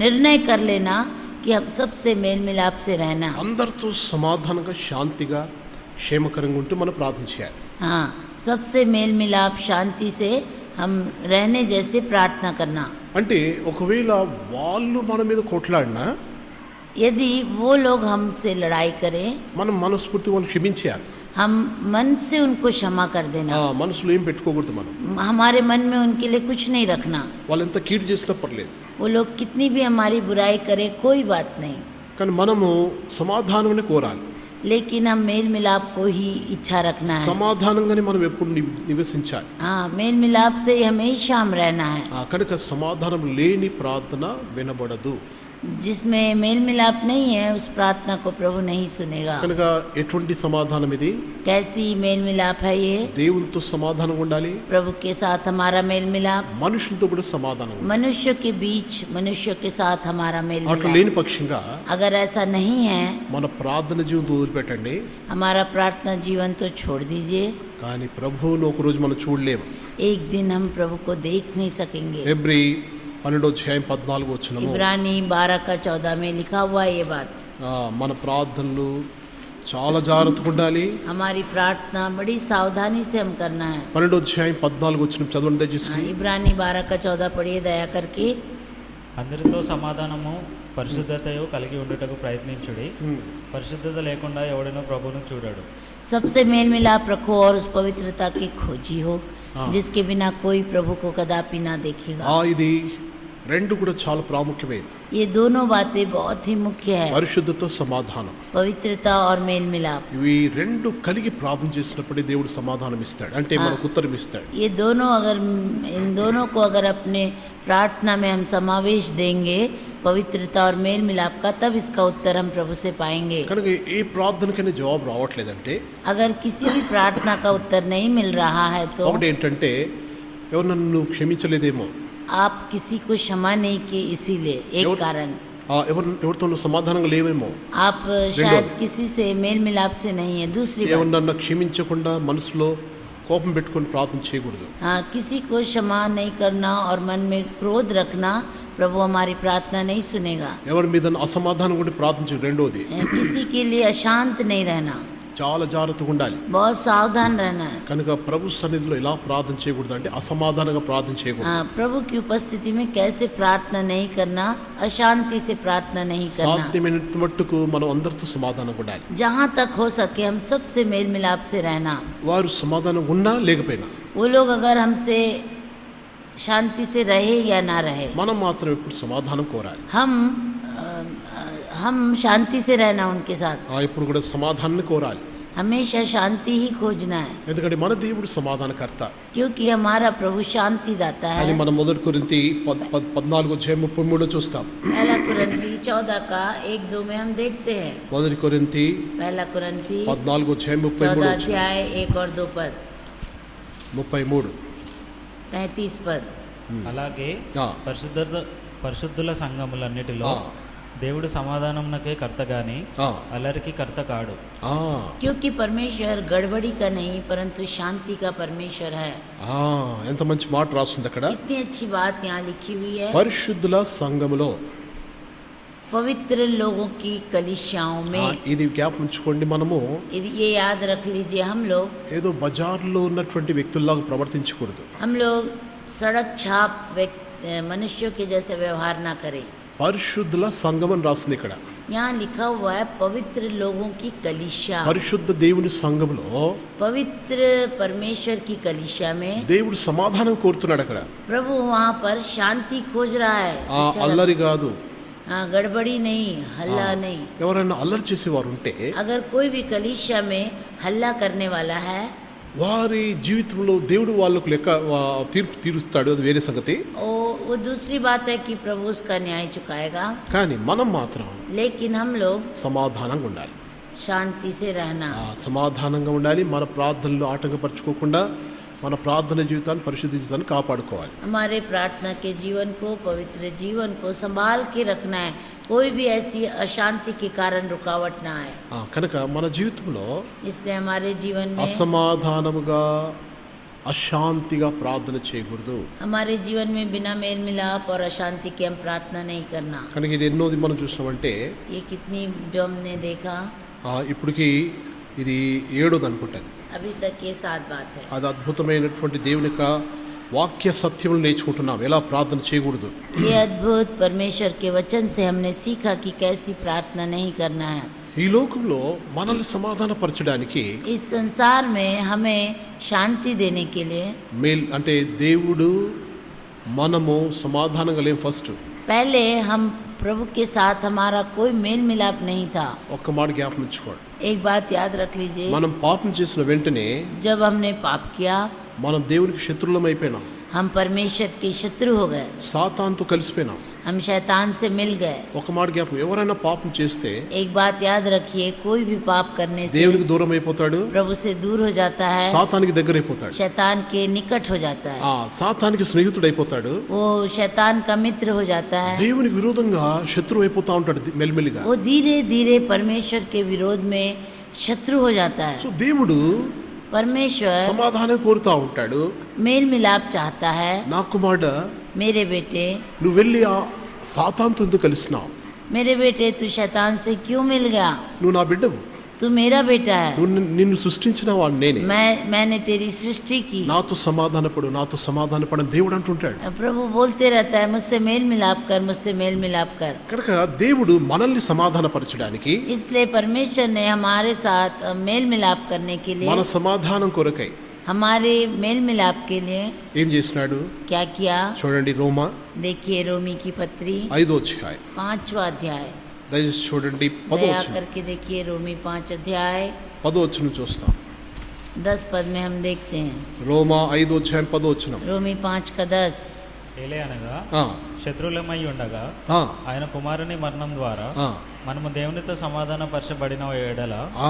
निर्णय कर लेना कि हम सबसे मेल मिलाप से रहना। అందరితో సమాధానంగా శాంతిగా క్షేమకరంగా ఉంటూ మనం ప్రార్థన చేయాలి. हाँ, सबसे मेल मिलाप शांति से हम रहने जैसे प्रार्थना करना। అంటే ఒకవేళ వాళ్ళు మన మీద కొట్లాడినా यदि वो लोग हमसे लड़ाई करें, మనం మనస్ఫూర్తి వాళ్ళని క్షమించేయాలి. हम मन से उनको क्षमा कर देना। మనసులో ఏం పెట్టుకోకూడదు. మనం हमारे मन में उनके लिए कुछ नहीं रखना। వాళ్ళు ఎంత కీడు చేసినా పర్లేదు, वो लोग कितनी भी हमारी बुराई करे कोई बात नहीं, కానీ మనము సమాధానమని కోరాలి. लेकिन हम मेल मिलाप को ही इच्छा रखना है। సమాధానంగానే మనం ఎప్పుడు నివసించాలి. हाँ, मेल मिलाप से ही हमेशा हम रहना है। కనుక సమాధానం లేని ప్రార్థన వినబడదు. जिसमें मेल मिलाप नहीं है उस प्रार्थना को प्रभु नहीं सुनेगा। కనుక ఎటువంటి సమాధానం ఇది? कैसी मेल मिलाप है ये? దేవునితో సమాధానంగా ఉండాలి, प्रभु के साथ हमारा मेल मिलाप, మనుషులతో కూడా సమాధానం ఉండాలి. मनुष्य के बीच मनुष्य के साथ हमारा मेल అట్లా मिलाप। లేని పక్షంగా अगर ऐसा नहीं है, మన ప్రార్థన జీవితం వదిలిపెట్టండి, हमारा प्रार्थना जीवन तो छोड़ दीजिए, కానీ ప్రభువును ఒకరోజు మనం చూడలేము. एक दिन हम प्रभु को देख नहीं सकेंगे। ఎబ్రీ 12:14 इब्रानी 12 का 14 में लिखा हुआ है ये बात। మన ప్రార్థనలు చాలా జాగ్రత్తగా ఉండాలి. हमारी प्रार्थना बड़ी सावधानी से हम करना है। 12:14 చదవండి దయచేసి. इब्रानी 12 का 14 पढ़िए दया करके। అందరితో సమాధానము పరిశుద్ధతయు కలిగి ఉండుటకు ప్రయత్నించుడి. పరిశుద్ధత లేకుండా ఎవడనో ప్రభువును చూడడు. सबसे मेल मिलाप रखो और उस पवित्रता की खोजी हो जिसके बिना कोई प्रभु को कदापि ना देखेगा। ఇది రెండు కూడా చాలా ప్రాముఖ్యమైనది. ये दोनों बातें बहुत ही मुख्य है, పరిశుద్ధత, సమాధానం. पवित्रता और मेल मिलाप। ఇవి రెండు కలిగి ప్రార్థన చేసినప్పుడే దేవుడు సమాధానం ఇస్తాడు, అంటే మనకు ఉత్తరం ఇస్తాడు. ये दोनों अगर इन दोनों को अगर अपने प्रार्थना में हम समावेश देंगे, पवित्रता और मेल मिलाप का, तब इसका उत्तर हम प्रभु से पाएंगे। కనుక ఏ ప్రార్థనకైనా జవాబు రావట్లేదంటే अगर किसी भी प्रार्थना का उत्तर नहीं मिल रहा है तो ఒకటి ఏంటంటే ఎవరు నన్ను క్షమించలేదేమో, आप किसी को क्षमा नहीं किए इसीलिए एक कारण, ఎవరితో సమాధానంగా లేవేమో, आप शायद किसी से मेल मिलाप से नहीं है। दूसरी ఎవరు बात, నన్ను క్షమించకుండా మనసులో కోపం పెట్టుకొని ప్రార్థన చేయకూడదు. हाँ, किसी को क्षमा नहीं करना और मन में क्रोध रखना, प्रभु हमारी प्रार्थना नहीं सुनेगा। ఎవరి మీద అసమాధానం కూడా ప్రార్థన చేయదు. రెండోది, किसी के लिए अशांत नहीं रहना, చాలా జాగ్రత్తగా ఉండాలి. बहुत सावधान रहना है। కనుక ప్రభు సన్నిధిలో ఎలా ప్రార్థన చేయకూడదు అంటే అసమాధానంగా ప్రార్థన చేయకూడదు. हाँ, प्रभु की उपस्थिति में कैसे प्रार्थना नहीं करना, अशांति से प्रार्थना नहीं करना। సాధ్యమైనంత మట్టుకు మనం అందరితో సమాధానంగా ఉండాలి. जहाँ तक हो सके हम सबसे मेल मिलाप से रहना। వారు సమాధానం ఉన్నా లేకపోయినా वो लोग अगर हमसे शांति से रहे या ना रहे, మనం మాత్రం ఎప్పుడు సమాధానం కోరాలి. हम शांति से रहना उनके साथ, ఎప్పుడు కూడా సమాధానాన్ని కోరాలి. हमेशा शांति ही खोजना है, ఎందుకంటే మన దేవుడు సమాధానకర్త. क्योंकि हमारा प्रभु शांति दाता అది है। మనం 1 కొరింథీ 14:33 చూస్తాం. पहला कुरंती 14 का 1-2 में हम देखते हैं। 1 కొరింథీ पहला कुरंती 14:33 14 अध्याय 1 और 2 पद, 33. 33 पद। అలాగే ఆ. పరిశుద్ధుల సంఘములన్నిటిలో ఆ. దేవుడు సమాధానంనకే కర్త గాని ఆ. అల్లరికి కర్త కాడు. ఆ. क्योंकि परमेश्वर गड़बड़ी का नहीं परंतु शांति का परमेश्वर है। ఎంత మంచి మాట రాస్తుంది అక్కడ. इतनी अच्छी बात यहाँ लिखी हुई है। పరిశుద్ధుల సంఘములో, पवित्र लोगों की कलीसियाओं में, ఇది జ్ఞాపకం ఉంచుకోండి. మనము ये याद रख लीजिए, हम लोग ఏదో బజార్లో ఉన్నటువంటి వ్యక్తుల్లాగా ప్రవర్తించకూడదు. हम लोग सड़क छाप मनुष्यों के जैसे व्यवहार ना करें। పరిశుద్ధుల సంఘం అని రాస్తుంది ఇక్కడ. यहाँ लिखा हुआ है पवित्र लोगों की कलीसिया। పరిశుద్ధ దేవుని సంఘంలో पवित्र परमेश्वर की कलीसिया में దేవుడు సమాధానం కోరుతున్నాడు అక్కడ. प्रभु वहाँ पर शांति खोज रहा है। అల్లరి కాదు. हाँ, गड़बड़ी नहीं, हल्ला नहीं। ఎవరైనా అల్లరి చేసేవారు ఉంటే अगर कोई भी कलीसिया में हल्ला करने वाला है, వారి జీవితంలో దేవుడు వాళ్ళకు తీర్పు తీరుస్తాడు, అది వేరే సంగతి. वो दूसरी बात है कि प्रभु उसका न्याय चुकाएगा। కానీ మనం మాత్రం लेकिन हम लोग సమాధానంగా ఉండాలి. शांति से रहना, సమాధానంగా ఉండాలి. మన ప్రార్థనలు ఆటంకపరచుకోకుండా మన ప్రార్థన జీవితాన్ని, పరిశుద్ధ జీవితాన్ని కాపాడుకోవాలి. हमारे प्रार्थना के जीवन को, पवित्र जीवन को संभाल के रखना है। कोई भी ऐसी अशांति के कारण रुकावट ना आए। కనుక మన జీవితంలో इसलिए हमारे जीवन में, అసమాధానముగా, అశాంతిగా ప్రార్థన చేయకూడదు. हमारे जीवन में बिना मेल मिलाप और अशांति के हम प्रार्थना नहीं करना। కనుక ఇది ఎన్నోది మనం చూసినామంటే ये कितनी जो हमने देखा, ఇప్పటికి ఇది 7వ అనుకుంటుంది. अभी तक ये 7 बात है। అది అద్భుతమైనటువంటి దేవుని యొక్క వాక్య సత్యములు నేర్చుకుంటున్నాం, ఎలా ప్రార్థన చేయకూడదు. ये अद्भुत परमेश्वर के वचन से हमने सीखा कि कैसी प्रार्थना नहीं करना है। ఈ లోకంలో మనల్ని సమాధానపరచడానికి इस संसार में हमें शांति देने के लिए, మేల్ అంటే దేవుడు మనము సమాధానంగా లేం. ఫస్ట్ पहले हम प्रभु के साथ हमारा कोई मेल मिलाप नहीं था। ఒక్క మాట జ్ఞాపకం ఉంచుకోండి. एक बात याद रख लीजिए, మనం పాపం చేసిన వెంటనే जब हमने पाप किया మనం దేవునికి శత్రువులం అయిపోయినాం. हम परमेश्वर के शत्रु हो गए, సాతానుతో కలిసిపోయినాం. हम शैतान से मिल गए। ఒక మాట జ్ఞాపకం, ఎవరైనా పాపం చేస్తే एक बात याद रखिए, कोई भी पाप करने से దేవునికి దూరం అయిపోతాడు, प्रभु से दूर हो जाता है, సాతానికి దగ్గర అయిపోతాడు. शैतान के निकट हो जाता है, సాతానికి స్నేహితుడు అయిపోతాడు, वो शैतान का मित्र हो जाता है, దేవునికి విరోధంగా శత్రువు అయిపోతా ఉంటాడు మెల్లిమెల్లిగా. वो धीरे धीरे परमेश्वर के विरोध में शत्रु हो जाता है। సో దేవుడు परमेश्वर సమాధానం కోరుతా ఉంటాడు. मेल मिलाप चाहता है। నా కుమారుడా, मेरे बेटे, నువ్వు వెళ్ళి ఆ సాతానుతో ఎందుకు కలిసినావు? मेरे बेटे, तू शैतान से क्यों मिल गया? నువ్వు నా బిడ్డవు, तू मेरा बेटा है, నిన్ను సృష్టించిన వాడు నేనే, मैंने तेरी सृष्टि की। నాతో సమాధానపడని దేవుడు అంటుంటాడు. प्रभु बोलते रहता है, मुझसे मेल मिलाप कर, मुझसे मेल मिलाप कर। కనుక దేవుడు మనల్ని సమాధానపరచడానికి, इसलिए परमेश्वर ने हमारे साथ मेल मिलाप करने के लिए, మన సమాధానం కొరకై हमारे मेल मिलाप के लिए ఏం చేసినాడు क्या किया? చూడండి. రోమా देखिए रोमी की पत्री 5వ అధ్యాయం, 5वां अध्याय, దయచేసి చూడండి. 10వ दया వచనం, करके देखिए रोमी 5 अध्याय 10వ వచనం చూస్తాం. 10 पद में हम देखते हैं। రోమా 5వ అధ్యాయం 10వ వచనం. रोमी 5 का 10। ఏలే అనగా ఆ, శత్రువులమై ఉండగా ఆ, ఆయన కుమారుని మరణం ద్వారా ఆ, మనము దేవునితో సమాధాన పరచబడిన ఎడల ఆ,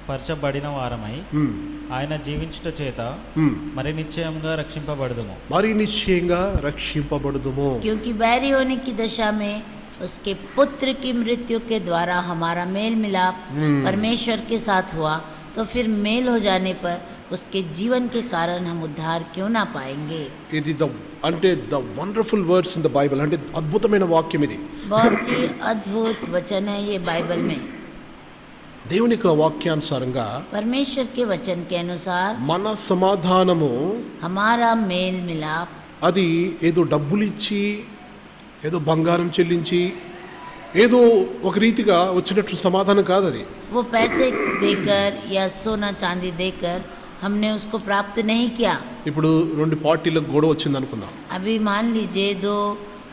పరచబడిన వారమై ఉమ్, ఆయన జీవించుట చేత ఉమ్. మరి నిశ్చయంగా రక్షింపబడదుము. మరి నిశ్చయంగా రక్షింపబడుదుము. क्योंकि बैरी होने की दशा में उसके पुत्र की मृत्यु के द्वारा हमारा मेल मिलाप परमेश्वर के साथ हुआ, तो फिर मेल हो जाने पर उसके जीवन के कारण हम उद्धार क्यों ना पाएंगे। ఇది the wonderful words in the Bible, అంటే అద్భుతమైన వాక్యం ఇది. बहुत ही अद्भुत वचन है ये बाइबल में। దేవుని యొక్క వాక్యానుసారంగా परमेश्वर के वचन के अनुसार మన సమాధానము हमारा मेल मिलाप అది ఏదో డబ్బులు ఇచ్చి, ఏదో బంగారం చెల్లించి, ఏదో ఒక రీతిగా వచ్చినట్టు సమాధానం కాదు అది. वो पैसे देकर या सोना चांदी देकर हमने उसको प्राप्त नहीं किया। ఇప్పుడు 2 పార్టీలకు గొడవ వచ్చింది అనుకుందాం. अभी मान लीजिए 2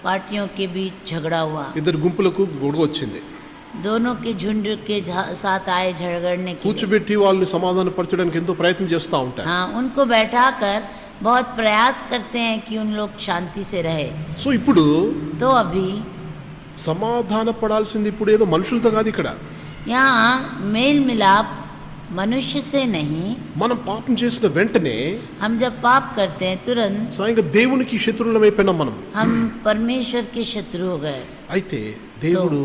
पार्टियों के बीच झगड़ा हुआ, 2 గుంపులకు గొడవ వచ్చింది. दोनों के झुंड के साथ आए झगड़ने के लिए। కూర్చోబెట్టి వాళ్ళని సమాధానపరచడానికి ఎంతో ప్రయత్నం చేస్తూ ఉంటారు. हाँ, उनको बैठाकर बहुत प्रयास करते हैं कि उन लोग शांति से रहे। సో ఇప్పుడు तो अभी సమాధాన పడాల్సింది ఇప్పుడు ఏదో మనుషులతో కాదు. ఇక్కడ यहाँ मेल मिलाप मनुष्य से नहीं, మనం పాపం చేసిన వెంటనే हम जब पाप करते हैं तुरंत స్వయంగా దేవునికి శత్రువులమైపోయినాం మనం. हम परमेश्वर के शत्रु हो गए। అయితే దేవుడు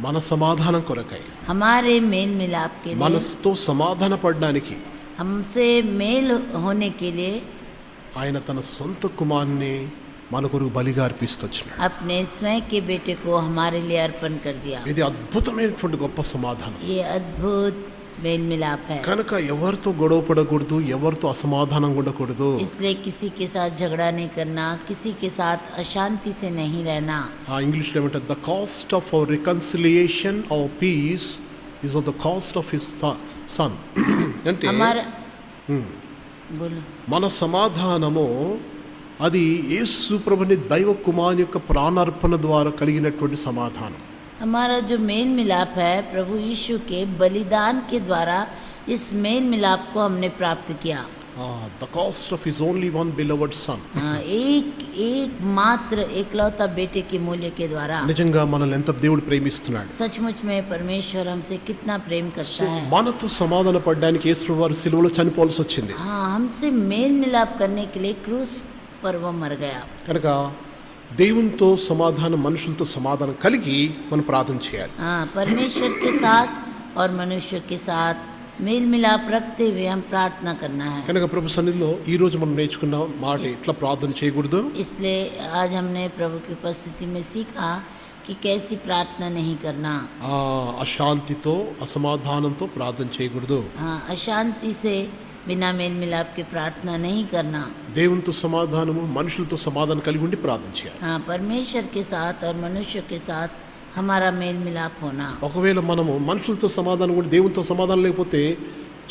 మన సమాధానం కొరకై, हमारे मेल मिलाप के लिए, మనసుతో సమాధాన పడడానికి हमसे मेल होने के लिए ఆయన తన సొంత కుమారుని మన కొరకు బలిగా అర్పిస్తొచ్చినాడు. अपने स्वयं के बेटे को हमारे लिए अर्पण कर दिया। ఇది అద్భుతమైనటువంటి గొప్ప సమాధానం. ये अद्भुत मेल मिलाप है। కనుక ఎవరితో గొడవ పడకూడదు, ఎవరితో అసమాధానంగా ఉండకూడదు. इसलिए किसी के साथ झगड़ा नहीं करना, किसी के साथ अशांति से नहीं रहना। ఆ ఇంగ్లీష్లో ఏమంటారు, the cost of our reconciliation of piece is of the cost of his son. అంటే हमारा बोलो। మన సమాధానము అది యేసు ప్రభుని దైవ కుమారుని యొక్క ప్రాణార్పణ ద్వారా కలిగినటువంటి సమాధానం. हमारा जो मेल मिलाप है प्रभु यीशु के बलिदान के द्वारा, इस मेल मिलाप को हमने प्राप्त किया। The cost of his only one beloved son. एक मात्र एकलौता बेटे के मूल्य के द्वारा। నిజంగా మనల్ని ఎంత దేవుడు ప్రేమిస్తున్నాడు. सचमुच में परमेश्वर हमसे कितना प्रेम करता है। మనతో సమాధాన పడడానికి యేసు ప్రభు వారు సిలువలో చనిపోవాల్సి వచ్చింది. हाँ, हमसे मेल मिलाप करने के लिए क्रूस पर वो मर गया। కనుక దేవునితో సమాధానం, మనుషులతో సమాధానం కలిగి మనం ప్రార్థన చేయాలి. हाँ, परमेश्वर के साथ और मनुष्य के साथ मेल मिलाप रखते हुए हम प्रार्थना करना है। కనుక ప్రభు సన్నిధిలో ఈ రోజు మనం నేర్చుకున్న మాట ఇట్లా ప్రార్థన చేయకూడదు. इसलिए आज हमने प्रभु की उपस्थिति में सीखा कि कैसी प्रार्थना नहीं करना। అశాంతితో, అసమాధానంతో ప్రార్థన చేయకూడదు. हाँ, अशांति से बिना मेल मिलाप की प्रार्थना नहीं करना। దేవునితో సమాధానము, మనుషులతో సమాధానం కలిగి ఉండి ప్రార్థన చేయాలి. हाँ, परमेश्वर के साथ और मनुष्य के साथ हमारा मेल मिलाप होना। ఒకవేళ మనము మనుషులతో సమాధానం కూడా దేవునితో సమాధానం లేకపోతే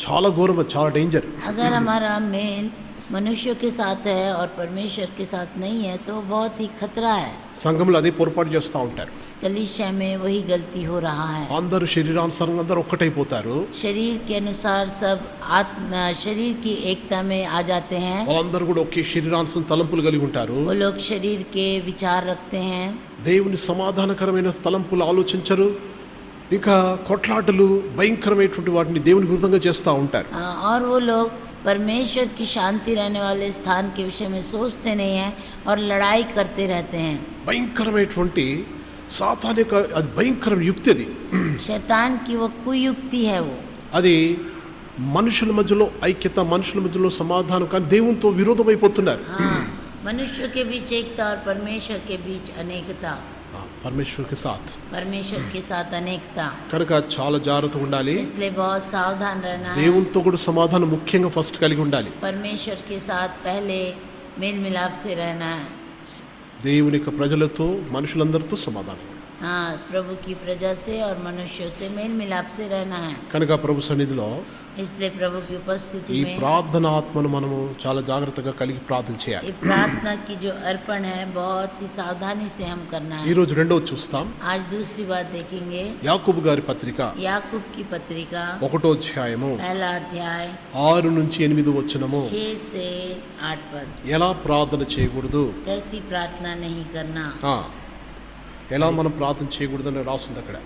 చాలా ఘోరం, చాలా డేంజర్. अगर हमारा मेल मनुष्य के साथ है और परमेश्वर के साथ नहीं है तो बहुत ही खतरा है। సంఘంలో అదే పొరపాటు చేస్తూ ఉంటారు. कलीसिया में वही गलती हो रहा है। అందరూ శరీరానుసారంగా అందరూ ఒక్కటైపోతారు. शरीर के अनुसार सब शरीर की एकता में आ जाते हैं। వాళ్ళందరూ కూడా ఒకే శరీరానుసారం తలంపులు కలిగి ఉంటారు. वो लोग शरीर के विचार रखते हैं, దేవుని సమాధానకరమైన తలంపులు ఆలోచించరు. ఇంకా కొట్లాటలు, భయంకరమైనటువంటి వాటిని దేవుని విరుద్ధంగా చేస్తూ ఉంటారు. और वो लोग परमेश्वर की शांति रहने वाले स्थान के विषय में सोचते नहीं हैं और लड़ाई करते रहते हैं। భయంకరమైనటువంటి సాతాన్ యొక్క అది భయంకరమైన యుక్తి. అది शैतान की वो कुयुक्ति है। वो అది మనుషుల మధ్యలో ఐక్యత, మనుషుల మధ్యలో సమాధానం, కానీ దేవునితో విరోధమైపోతున్నారు. हाँ, मनुष्य के बीच एकता और परमेश्वर के बीच अनेकता। परमेश्वर के साथ परमेश्वर के साथ अनेकता, కనుక చాలా జాగ్రత్తగా ఉండాలి. इसलिए बहुत सावधान रहना है। దేవునితో కూడా సమాధానం ముఖ్యంగా ఫస్ట్ కలిగి ఉండాలి. परमेश्वर के साथ पहले मेल मिलाप से रहना है। దేవుని యొక్క ప్రజలతో మనుషులందరితో సమాధానం. हाँ, प्रभु की प्रजा से और मनुष्यों से मेल मिलाप से रहना है। కనుక ప్రభు సన్నిధిలో इसलिए प्रभु की उपस्थिति ఈ में ప్రార్థన ఆత్మను మనము చాలా జాగ్రత్తగా కలిగి ప్రార్థన చేయాలి. ये प्रार्थना की जो अर्पण है बहुत ही सावधानी से हम करना ఈ है। రోజు రెండోది చూస్తాం. आज दूसरी बात देखेंगे, యాకోబు గారి పత్రిక याकूब की पत्रिका 1వ అధ్యాయము पहला अध्याय 6 నుంచి 8 వచనము. 6 से 8 पद। ఎలా ప్రార్థన చేయకూడదు, कैसी प्रार्थना नहीं करना। ఎలా మనం ప్రార్థన చేయకూడదని రాస్తుంది అక్కడ.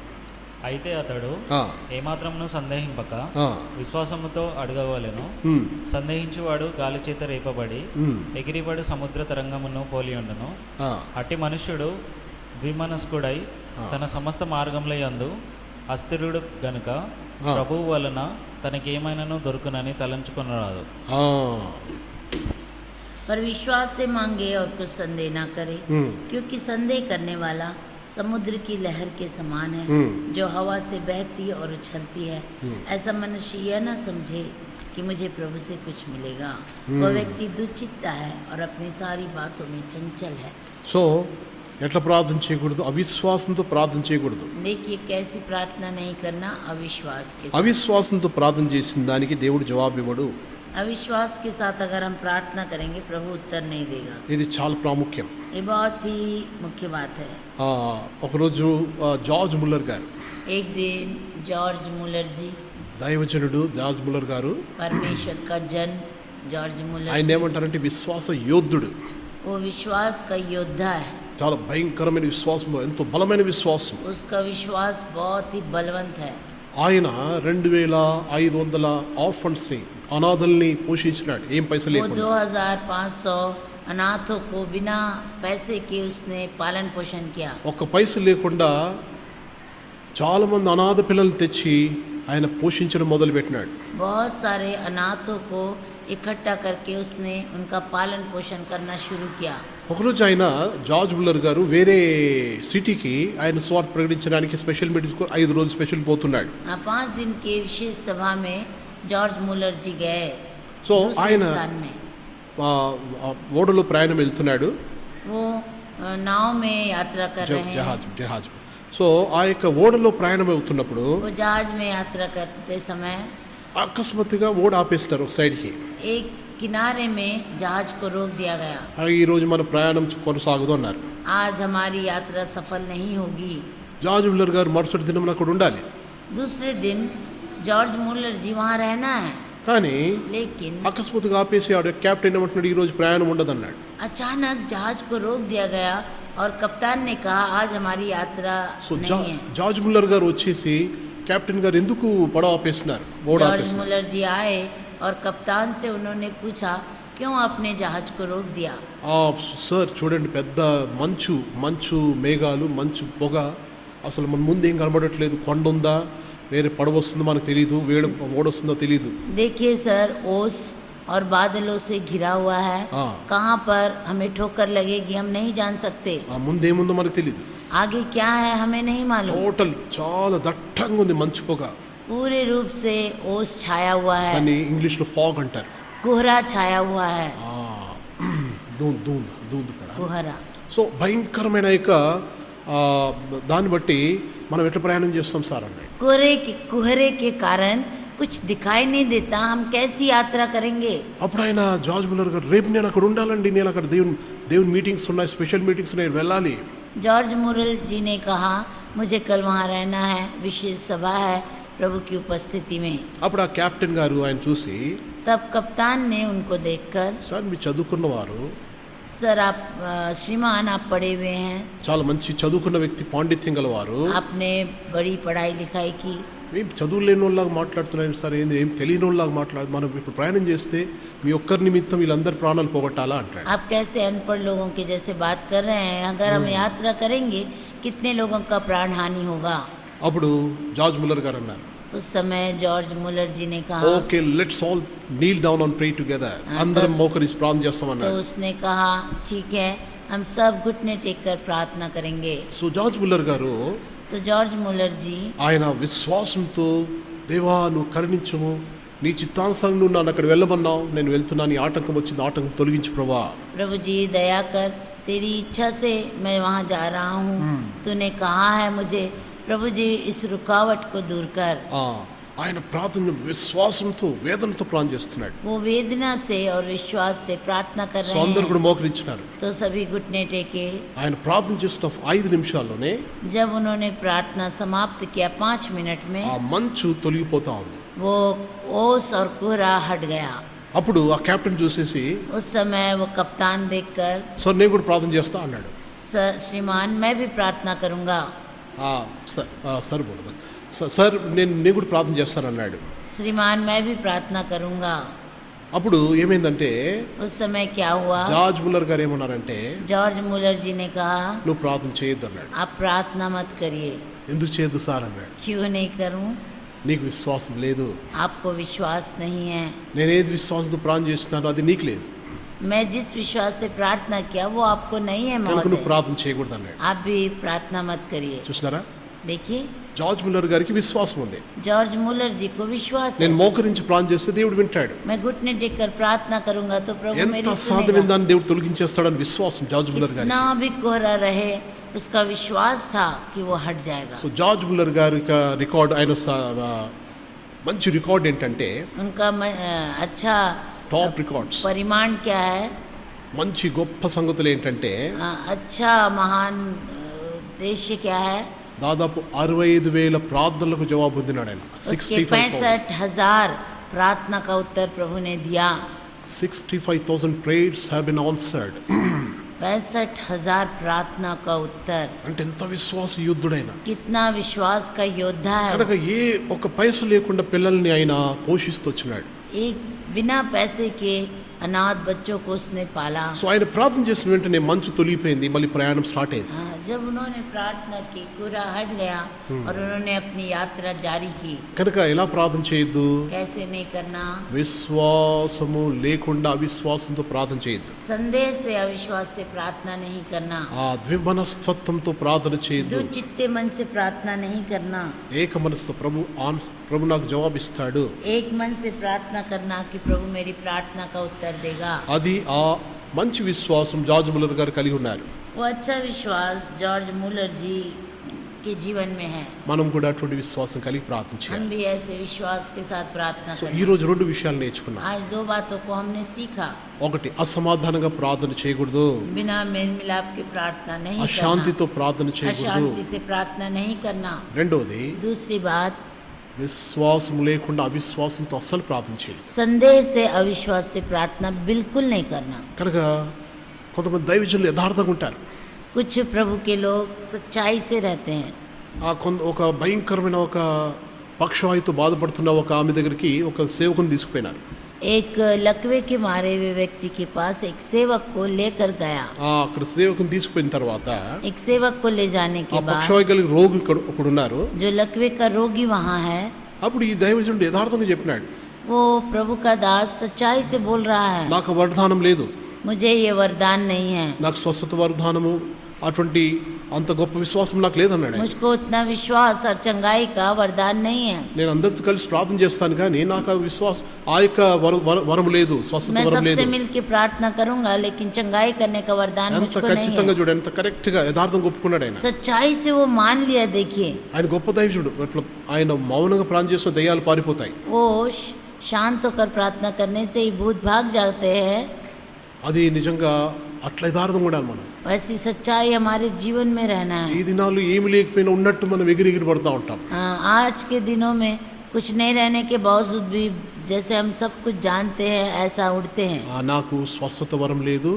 అయితే అతడు ఆ, ఏమాత్రమును సందేహింపక ఆ, విశ్వాసముతో అడగవలెను. ఉమ్, సందేహించువాడు గాలి చేత రేపబడి ఉమ్, ఎగిరిపడు సముద్ర తరంగమును పోలి ఉండును. ఆ, అట్టి మనుష్యుడు ద్విమనస్కుడై తన సమస్త మార్గముల యందు అస్థిరుడు గనుక ప్రభువు వలన తనకేమైనాను దొరుకునని తలంచుకొనరాదు. ఆ, पर विश्वास से मांगे और कुछ संदेह ना करे, ఉమ్, क्योंकि संदेह करने वाला समुद्र की लहर के समान है, जो हवा से बहती और उछलती है। ऐसा मनुष्य यह न समझे कि मुझे प्रभु से कुछ मिलेगा। वह व्यक्ति दुचित्ता है और अपनी सारी बातों में चंचल है। సో ఎట్లా ప్రార్థన చేయకూడదు? అవిశ్వాసంతో ప్రార్థన చేయకూడదు. देखिए कैसी प्रार्थना नहीं करना अविश्वास के साथ। అవిశ్వాసంతో ప్రార్థన చేసిన దానికి దేవుడు జవాబు ఇవ్వడు. अविश्वास के साथ अगर हम प्रार्थना करेंगे प्रभु उत्तर नहीं देगा। ఇది చాలా ప్రాముఖ్యం. ये बहुत ही मुख्य बात है। ఒకరోజు జార్జ్ ముల్లర్ గారు, एक दिन जॉर्ज मुलर जी, దైవజనుడు జార్జ్ ముల్లర్ గారు, परमेश्वर का जन जॉर्ज मुलर ఆయన जी, ఏమంటారంటే విశ్వాస యోధుడు. वो विश्वास का योद्धा है। చాలా భయంకరమైన విశ్వాసం, ఎంతో బలమైన విశ్వాసం. उसका विश्वास बहुत ही बलवंत है। ఆయన 2500 ఆర్ఫన్స్ని, అనాథల్ని పోషించినాడు. ఏం పైసలు वो లేకుండా. 2500 अनाथों को बिना पैसे के उसने पालन पोषण किया। ఒక్క పైసలు లేకుండా చాలా మంది అనాథ పిల్లల్ని తెచ్చి ఆయన పోషించడం మొదలుపెట్టినాడు. बहुत सारे अनाथों को इकट्ठा करके उसने उनका पालन पोषण करना शुरू किया। ఒకరోజు ఆయన జార్జ్ ముల్లర్ గారు వేరే సిటీకి ఆయన స్వార్థ ప్రకటించడానికి స్పెషల్ మీటింగ్స్ 5 రోజులు స్పెషల్ పోతున్నాడు. 5 दिन के विशेष सभा में जॉर्ज मुलर जी गए। సో दूसरे ఆయన स्थान में ఓడలో ప్రయాణం వెళ్తున్నాడు. वो नाव में यात्रा कर रहे हैं। జహాజ్. సో ఆ యొక్క ఓడలో ప్రయాణం అవుతున్నప్పుడు वो जहाज में यात्रा करते समय అకస్మాత్తుగా ఓడ ఆపేస్తారు ఒక సైడ్కి. एक किनारे में जहाज को रोक दिया गया। ఈ రోజు మన ప్రయాణం కొనసాగదు అన్నారు. आज हमारी यात्रा सफल नहीं होगी। జార్జ్ ముల్లర్ గారు మరుసటి దినం అక్కడ ఉండాలి. दूसरे दिन जॉर्ज मुलर जी वहाँ रहना है, కానీ लेकिन అకస్మాత్తుగా ఆపేసి ఆడ కెప్టెన్ ఏమంటున్నాడు, ఈ రోజు ప్రయాణం ఉండదు అన్నాడు. अचानक जहाज को रोक दिया गया और कप्तान ने कहा आज हमारी यात्रा సో नहीं है। జార్జ్ ముల్లర్ గారు వచ్చేసి కెప్టెన్ గారు ఎందుకు పడవ ఆపేస్తున్నారు, ఓడ जॉर्ज ఆపేస్తున్నారు. मुलर जी आए और कप्तान से उन्होंने पूछा क्यों आपने जहाज को रोक दिया। సార్ చూడండి, పెద్ద మంచు మేఘాలు, మంచు పొగ, అసలు మన ముందు ఏం కనబడట్లేదు. కొండ ఉందా, వేరే పడవ వస్తుందో మనకు తెలియదు, ఓడొస్తుందో తెలియదు. देखिए सर, ओस और बादलों से घिरा हुआ है। हाँ। कहाँ पर हमें ठोकर लगेगी हम नहीं जान सकते। ఆ ముందేముందో మనకు తెలియదు. आगे क्या है हमें नहीं मालूम। టోటల్ చాలా దట్టంగా ఉంది మంచు పొగ. पूरे रूप से ओस छाया हुआ है, దాన్ని ఇంగ్లీష్లో ఫాగ్ అంటారు. कोहरा छाया हुआ है। దూందు కూడా. कोहरा। సో భయంకరమైన యొక్క దాన్ని బట్టి మనం ఎట్లా ప్రయాణం చేస్తాం సార్ అన్నాడు. कोहरे के कारण कुछ दिखाई नहीं देता, हम कैसी यात्रा करेंगे। అప్పుడు ఆయన జార్జ్ ముల్లర్ గారు, రేపు నేను అక్కడ ఉండాలండి, నేను అక్కడ దేవుని మీటింగ్స్ ఉన్నాయి, స్పెషల్ మీటింగ్స్ ఉన్నాయి, వెళ్ళాలి. जॉर्ज मुरल जी ने कहा मुझे कल वहाँ रहना है, विशेष सभा है प्रभु की उपस्थिति में। అప్పుడు ఆ కెప్టెన్ గారు ఆయన చూసి, तब कप्तान ने उनको देखकर, సార్ మీరు చదువుకున్నవారు, सर आप श्रीमान आप पढ़े हुए हैं, చాలా మంచి చదువుకున్న వ్యక్తి, పాండిత్యం గలవారు, आपने बड़ी पढ़ाई लिखाई की, ఏం చదువు లేని వాళ్ళలాగా మాట్లాడుతున్నాను సార్, ఏం తెలియని వాళ్ళలాగా మనం ఇప్పుడు ప్రయాణం చేస్తే మీ ఒక్కరి నిమిత్తం వీళ్ళందరి ప్రాణాలు పోగొట్టాలా అంటాడు. आप कैसे अनपढ़ लोगों के जैसे बात कर रहे हैं। अगर हम यात्रा करेंगे कितने लोगों का प्राण हानि होगा। అప్పుడు జార్జ్ ముల్లర్ గారు అన్నారు, उस समय जॉर्ज मुलर जी ने कहा, okay let's all Neel down and pray together, అందరం మోకరించి ప్రార్థన तो చేస్తామన్నారు. उसने कहा ठीक है हम सब घुटने टेक कर प्रार्थना करेंगे। సో జార్జ్ ముల్లర్ గారు तो जॉर्ज मुलर जी ఆయన విశ్వాసంతో దేవా నువ్వు కరుణించము, నీ చిత్తానుసారం నువ్వు నన్ను అక్కడ వెళ్ళమన్నావు, నేను వెళ్తున్నాను, ఈ ఆటంకం వచ్చింది, ఆటంకం తొలగించు ప్రభా. प्रभु जी दया कर, तेरी इच्छा से मैं वहाँ जा रहा हूँ, तूने कहा है मुझे, प्रभु जी इस रुकावट को दूर कर। ఆయన ప్రార్థన విశ్వాసంతో వేదనతో ప్రార్థన చేస్తున్నాడు. वो वेदना से और विश्वास से प्रार्थना कर సో रहे అందరూ हैं। కూడా మోకరించినారు. तो सभी घुटने टेके। ఆయన ప్రార్థన చేసిన 5 నిమిషాల్లోనే जब उन्होंने प्रार्थना समाप्त किया 5 मिनट में ఆ మంచు తొలగిపోతా ఉంది. वो ओस और कोहरा हट गया। అప్పుడు ఆ కెప్టెన్ చూసేసి उस समय वो कप्तान देखकर, సార్ నేను కూడా ప్రార్థన చేస్తా అన్నాడు. श्रीमान मैं भी प्रार्थना करूँगा। సార్ బోలు సార్ నేను కూడా ప్రార్థన చేస్తాను అన్నాడు. श्रीमान मैं भी प्रार्थना करूँगा। అప్పుడు ఏమైందంటే उस समय क्या हुआ, జార్జ్ ముల్లర్ గారు ఏమన్నారంటే जॉर्ज मुलर जी ने कहा నువ్వు ప్రార్థన చేయొద్దు అన్నాడు. आप प्रार्थना मत करिए। ఎందుకు చేయొద్దు సార్ అన్నాడు. क्यों नहीं करूं? నీకు విశ్వాసం లేదు. आपको विश्वास नहीं है। నేను ఏది విశ్వాసంతో ప్రార్థన చేస్తున్నానో అది నీకు లేదు, मैं जिस विश्वास से प्रार्थना किया वो आपको नहीं है కనుక నువ్వు महोदय, ప్రార్థన చేయకూడదు అన్నాడు. आप भी प्रार्थना मत करिए। చూసినారా, देखिए జార్జ్ ముల్లర్ గారికి విశ్వాసం ఉంది. जॉर्ज मुलर जी को विश्वास है। నేను మోకరించి ప్రార్థన చేస్తే దేవుడు వింటాడు. मैं घुटने टेक कर प्रार्थना करूंगा तो प्रभु ఎంత मेरी సాధ్యమైన सुनेगा। దాన్ని దేవుడు తొలగించేస్తాడని విశ్వాసం జార్జ్ ముల్లర్ గారికి. ना भी कोहरा रहे उसका विश्वास था कि वो हट जाएगा। సో జార్జ్ ముల్లర్ గారి రికార్డ్, ఆయన మంచి రికార్డ్ ఏంటంటే उनका अच्छा టాప్ రికార్డ్స్, परिमाण क्या है, మంచి గొప్ప సంగతులు ఏంటంటే अच्छा महान उद्देश्य क्या है, దాదాపు 65,000 ప్రార్థనలకు జవాబు పొందినాడు ఆయన. उसके 65,000 65,000 प्रार्थना का उत्तर प्रभु ने दिया। 65,000 prayers have been answered. 65,000 प्रार्थना का उत्तर। అంటే ఎంత విశ్వాస యుద్ధుడైన. कितना विश्वास का योद्धा है। కనుక ఏ ఒక్క పైస లేకుండా పిల్లల్ని ఆయన పోషిస్తూ వచ్చినాడు. एक बिना पैसे के अनाथ बच्चों को उसने पाला। సో ఆయన ప్రార్థన చేసిన వెంటనే మంచు తొలిగిపోయింది, మళ్ళీ ప్రయాణం స్టార్ట్ అయింది. जब उन्होंने प्रार्थना की कोहरा हट गया और उन्होंने अपनी यात्रा जारी की। కనుక ఎలా ప్రార్థన చేయొద్దు, कैसे नहीं करना, విశ్వాసము లేకుండా అవిశ్వాసంతో ప్రార్థన చేయొద్దు. संदेह से अविश्वास से प्रार्थना नहीं करना, ఆ ద్విమనస్తత్వంతో ప్రార్థన చేయొద్దు. दुचित्ते मन से प्रार्थना नहीं करना, ఏక మనసుతో ప్రభు నాకు జవాబిస్తాడు, एक मन से प्रार्थना करना कि प्रभु मेरी प्रार्थना का उत्तर देगा। అది ఆ మంచి విశ్వాసం జార్జ్ ముల్లర్ గారు కలిగి ఉన్నారు. वो अच्छा विश्वास जॉर्ज मुलर जी के जीवन में है। మనం కూడా అటువంటి విశ్వాసం కలిగి ప్రార్థన हम చేయాలి. भी ऐसे विश्वास के साथ प्रार्थना సో करें। ఈ రోజు 2 విషయాలు నేర్చుకున్నాం. आज 2 बातों को हमने सीखा। ఒకటి, అసమాధానంగా ప్రార్థన చేయకూడదు, बिना मेल मिलाप के प्रार्थना नहीं करना, అశాంతితో ప్రార్థన చేయకూడదు. अशांति से प्रार्थना नहीं करना। రెండోది, दूसरी बात, విశ్వాసం లేకుండా అవిశ్వాసంతో అస్సలు ప్రార్థన చేయాలి. संदेह से अविश्वास से प्रार्थना बिल्कुल नहीं करना। కనుక కొంతమంది దైవజనులు యథార్థంగా ఉంటారు. कुछ प्रभु के लोग सच्चाई से रहते हैं। ఒక భయంకరమైన ఒక పక్షవాయుతో బాధపడుతున్న ఒక ఆమె దగ్గరికి ఒక సేవకుని తీసుకుపోయినారు. एक लकवे के मारे हुए व्यक्ति के पास एक सेवक को लेकर गया। అక్కడ సేవకుని తీసుకుపోయిన తర్వాత एक सेवक को ले जाने ఆ के बाद పక్షవాయు కలిగి రోగి ఇక్కడ ఉన్నారు. जो लकवे का रोगी वहाँ है, అప్పుడు ఈ దైవజనుడు యథార్థంగా చెప్పినాడు, वो प्रभु का दास सच्चाई से बोल रहा है, నాకు వరదానం లేదు, मुझे ये वरदान नहीं है, నాకు స్వస్థత వరదానము అటువంటి అంత గొప్ప విశ్వాసం నాకు లేదన్నాడు. मुझको उतना विश्वास और चंगाई का वरदान नहीं है। నేను అందరితో కలిసి ప్రార్థన చేస్తాను కానీ నాకు ఆ విశ్వాసం ఆ యొక్క వరము లేదు, స్వస్థత मैं వరం లేదు. सबसे मिलके प्रार्थना करूंगा लेकिन चंगाई करने का वरदान ఎంత मुझको नहीं ఖచ్చితంగా है। చూడు, ఎంత కరెక్ట్ గా యథార్థంగా ఒప్పుకున్నాడు ఆయన. सच्चाई से वो मान लिया। देखिए ఆయన గొప్ప దైవజనుడు. అట్లా ఆయన మౌనంగా ప్రార్థన చేసిన దయ్యాలు పారిపోతాయి. वो शांत होकर प्रार्थना करने से ही भूत भाग जाते हैं। అది నిజంగా అట్లా యథార్థంగా ఉండాలి మనం. वैसी सच्चाई हमारे जीवन में रहना ఈ है। దినాల్లో ఏమి లేకపోయినా ఉన్నట్టు మనం ఎగిరి పడుతూ ఉంటాం. आज के दिनों में कुछ नहीं रहने के बावजूद भी जैसे हम सब कुछ जानते हैं ऐसा उड़ते हैं। నాకు స్వస్థత వరం లేదు,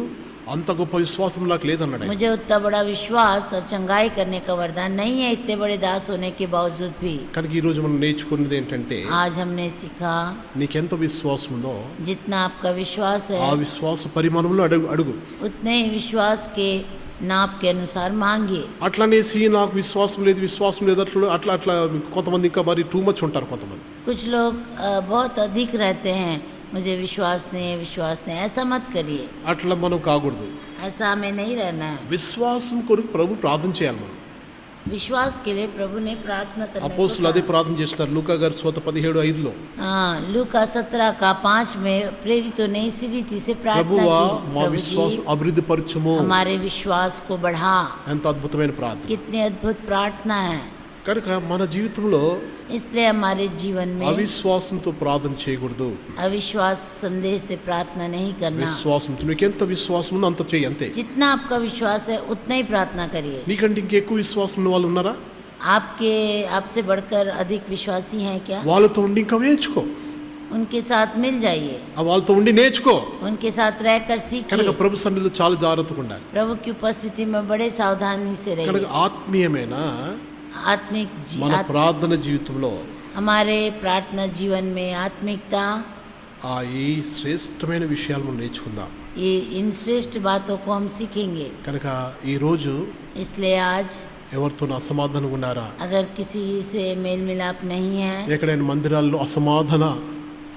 అంత గొప్ప విశ్వాసం నాకు లేదన్నాడు ఆయన. मुझे उतना बड़ा विश्वास और चंगाई करने का वरदान नहीं है इतने बड़े दास होने के बावजूद भी। కనుక ఈ రోజు మనం నేర్చుకున్నది ఏంటంటే, आज हमने सीखा నీకెంత విశ్వాసం ఉందో जितना आपका विश्वास ఆ है విశ్వాస పరిమాణంలో అడుగు. उतने ही विश्वास के नाप के अनुसार मांगिए। అట్లనేసి నాకు విశ్వాసం లేదు అట్లా అట్లా కొంతమంది ఇంకా మరి టూ మచ్ ఉంటారు. కొంతమంది कुछ लोग बहुत अधिक रहते हैं, मुझे विश्वास नहीं है, विश्वास नहीं, ऐसा मत करिए। అట్లా మనం కాకూడదు. ऐसा हमें नहीं रहना है। విశ్వాసం కొరకు ప్రభు ప్రార్థన చేయాలి. మనం विश्वास के लिए प्रभु ने प्रार्थना करने को అపోస్తులు అదే ప్రార్థన చేస్తున్నారు. లూకా గారి స్వాత 17:5లో हाँ, लूका 17:5 में प्रेरितों ने इसी रीति से प्रार्थना ప్రభువా की, మా प्रभु విశ్వాసం जी అభివృద్ధి పరచుము. हमारे विश्वास को बढ़ा। ఎంత అద్భుతమైన ప్రార్థన. कितनी अद्भुत प्रार्थना है। కనుక మన జీవితంలో इसलिए हमारे जीवन में అవిశ్వాసంతో ప్రార్థన చేయకూడదు. अविश्वास संदेह से प्रार्थना नहीं करना। విశ్వాసంతో నీకెంత విశ్వాసం ఉందో అంత చేయి, అంతే. जितना आपका विश्वास है उतना ही प्रार्थना करिए। నీకంటే ఇంకెక్కువ విశ్వాసం ఉన్న వాళ్ళు ఉన్నారా? आपसे बढ़कर अधिक विश्वासी हैं क्या? వాళ్ళతో ఉండి ఇంకా నేర్చుకో. उनके साथ मिल जाइए, వాళ్ళతో ఉండి నేర్చుకో. उनके साथ रहकर కనుక सीखिए। ప్రభు సన్నిధిలో చాలా జాగ్రత్తగా ఉండాలి. प्रभु की उपस्थिति में बड़े सावधानी से కనుక रहिए। ఆత్మీయమైన आत्मिक మన ప్రార్థన జీవితంలో हमारे प्रार्थना जीवन में आत्मिकता, ఈ శ్రేష్టమైన విషయాలు మనం నేర్చుకుందాం. ये इन श्रेष्ठ बातों को हम सीखेंगे। కనుక ఈ రోజు इसलिए आज ఎవరితో అసమాధానంగా ఉన్నారా? अगर किसी से मेल मिलाप नहीं है, ఎక్కడైనా మందిరాల్లో అసమాధాన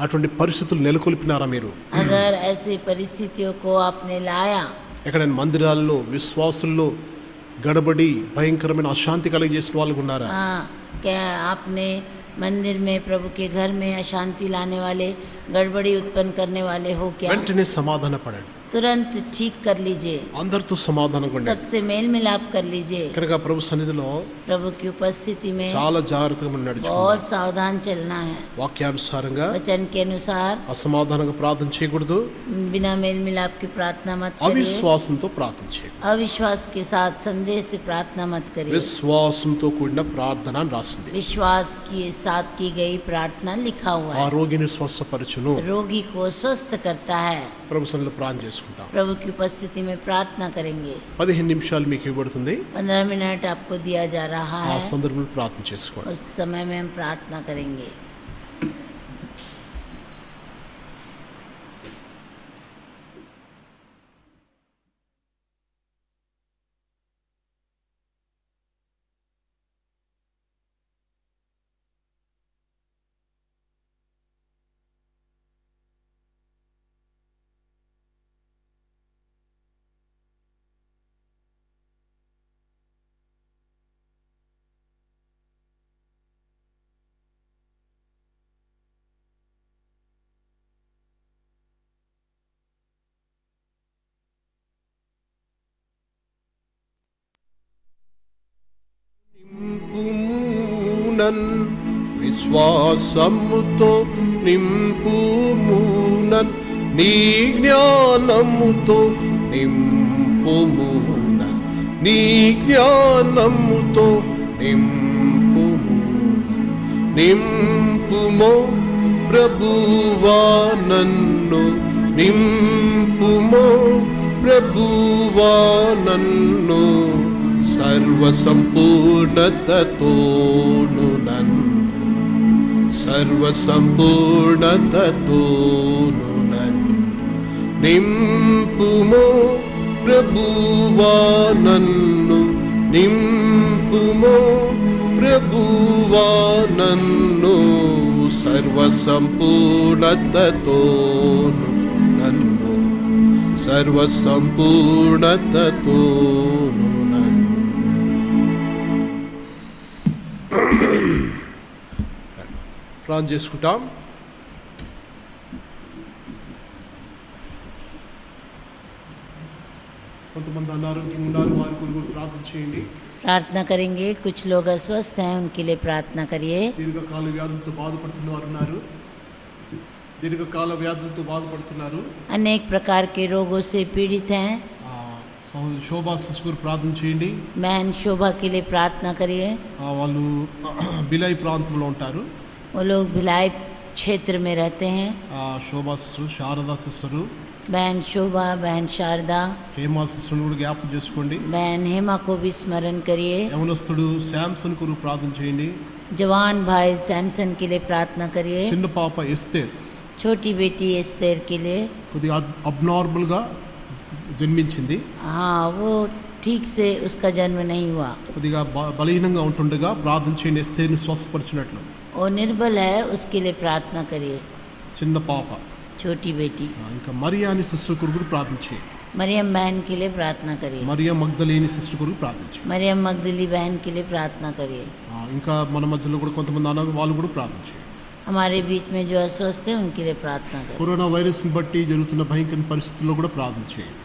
అటువంటి పరిస్థితులు నెలకొల్పినారా మీరు? अगर ऐसी परिस्थितियों को आपने लाया, ఎక్కడైనా మందిరాల్లో విశ్వాసుల్లో గడబడి భయంకరమైన అశాంతి కలిగజేసిన వాళ్ళు ఉన్నారా? हाँ, क्या आपने मंदिर में प्रभु के घर में अशांति लाने वाले, गड़बड़ी उत्पन्न करने वाले हो क्या? వెంటనే సమాధాన పడండి. तुरंत ठीक कर लीजिए, అందరితో సమాధానంగా ఉండండి. सबसे मेल मिलाप कर लीजिए। కనుక ప్రభు సన్నిధిలో प्रभु की उपस्थिति में చాలా జాగ్రత్తగా మనం बहुत నడుచుకోవాలి. सावधान चलना है। వాక్యానుసారంగా वचन के अनुसार అసమాధానంగా ప్రార్థన చేయకూడదు. बिना मेल मिलाप की प्रार्थना मत करिए। అవిశ్వాసంతో ప్రార్థన చేయండి. अविश्वास के साथ संदेह से प्रार्थना मत करिए। విశ్వాసంతో కూడిన ప్రార్థన అని రాస్తుంది. विश्वास के साथ की गई प्रार्थना लिखा हुआ ఆ है। రోగిని స్వస్థపరచును. रोगी को स्वस्थ करता है। ప్రభు సన్నిధిలో ప్రార్థన చేసుకుంటాం. प्रभु की उपस्थिति में प्रार्थना करेंगे। 15 నిమిషాలు మీకు ఇవ్వబడుతుంది. 15 मिनट आपको दिया जा रहा ఆ है। సందర్భంలో ప్రార్థన చేసుకోండి. उस समय में हम प्रार्थना करेंगे। నింపుమునన్ విశ్వాసముతో నింపుమునన్ నీ జ్ఞానముతో నింపుమునన్ నీ జ్ఞానముతో నింపుమునన్ నింపుమో ప్రభువా నన్ను నింపుమో ప్రభువా నన్ను సర్వ సంపూర్ణతతోను నన్ను సర్వ సంపూర్ణతతోను నన్ను నింపుమో ప్రభువా నన్ను నింపుమో ప్రభువా నన్ను సర్వ సంపూర్ణతతోను నన్ను సర్వ సంపూర్ణతతోను ప్రార్థన చేసుకుంటాం. కొంతమంది అనారోగ్యంగా ఉన్నారు, వారి కొరకు ప్రార్థన చేయండి. प्रार्थना करेंगे। कुछ लोग अस्वस्थ हैं, उनके लिए प्रार्थना करिए। దీర్ఘకాల వ్యాధులతో బాధపడుతున్న వారు ఉన్నారు. దీర్ఘకాల వ్యాధులతో బాధపడుతున్నారు. अनेक प्रकार के रोगों से पीड़ित हैं। సహోదరి శోభా సిస్టర్ ప్రార్థన చేయండి. बहन शोभा के लिए प्रार्थना करिए। వాళ్ళు బిలాయి ప్రాంతంలో ఉంటారు. वो लोग भिलाई क्षेत्र में रहते हैं। శోభా సిస్టర్, శారదా సిస్టరు, बहन शोभा, बहन शारदा, హేమా సిస్టర్ని కూడా జ్ఞాపకం చేసుకోండి. बहन हेमा को भी स्मरण करिए। యవనస్తుడు శాంసన్ కొరకు ప్రార్థన చేయండి. जवान भाई सैमसन के लिए प्रार्थना करिए। చిన్న పాప ఎస్తేర్ छोटी बेटी एस्तेर के लिए। కొద్దిగా అబ్నార్మల్గా జన్మించింది. हाँ, वो ठीक से उसका जन्म नहीं हुआ। కొద్దిగా బలహీనంగా ఉంటుండగా ప్రార్థన చేయండి ఎస్తేర్ని స్వస్థపరిచినట్లు. वो निर्बल है, उसके लिए प्रार्थना करिए। చిన్న పాప छोटी बेटी। ఇంకా మరియా అనే సిస్టర్ కొరకు కూడా ప్రార్థన చేయండి. मरियम बहन के लिए प्रार्थना करिए। మరియా మగ్దలేని సిస్టర్ కొరకు ప్రార్థన చేయండి. मरियम मगदली बहन के लिए प्रार्थना करिए। ఇంకా మన మధ్యలో కూడా కొంతమంది అన్న వాళ్ళు కూడా ప్రార్థన చేయండి. हमारे बीच में जो अस्वस्थ है उनके लिए प्रार्थना करिए। కరోనా వైరస్ని బట్టి జరుగుతున్న భయంకర పరిస్థితుల్లో కూడా ప్రార్థన చేయండి.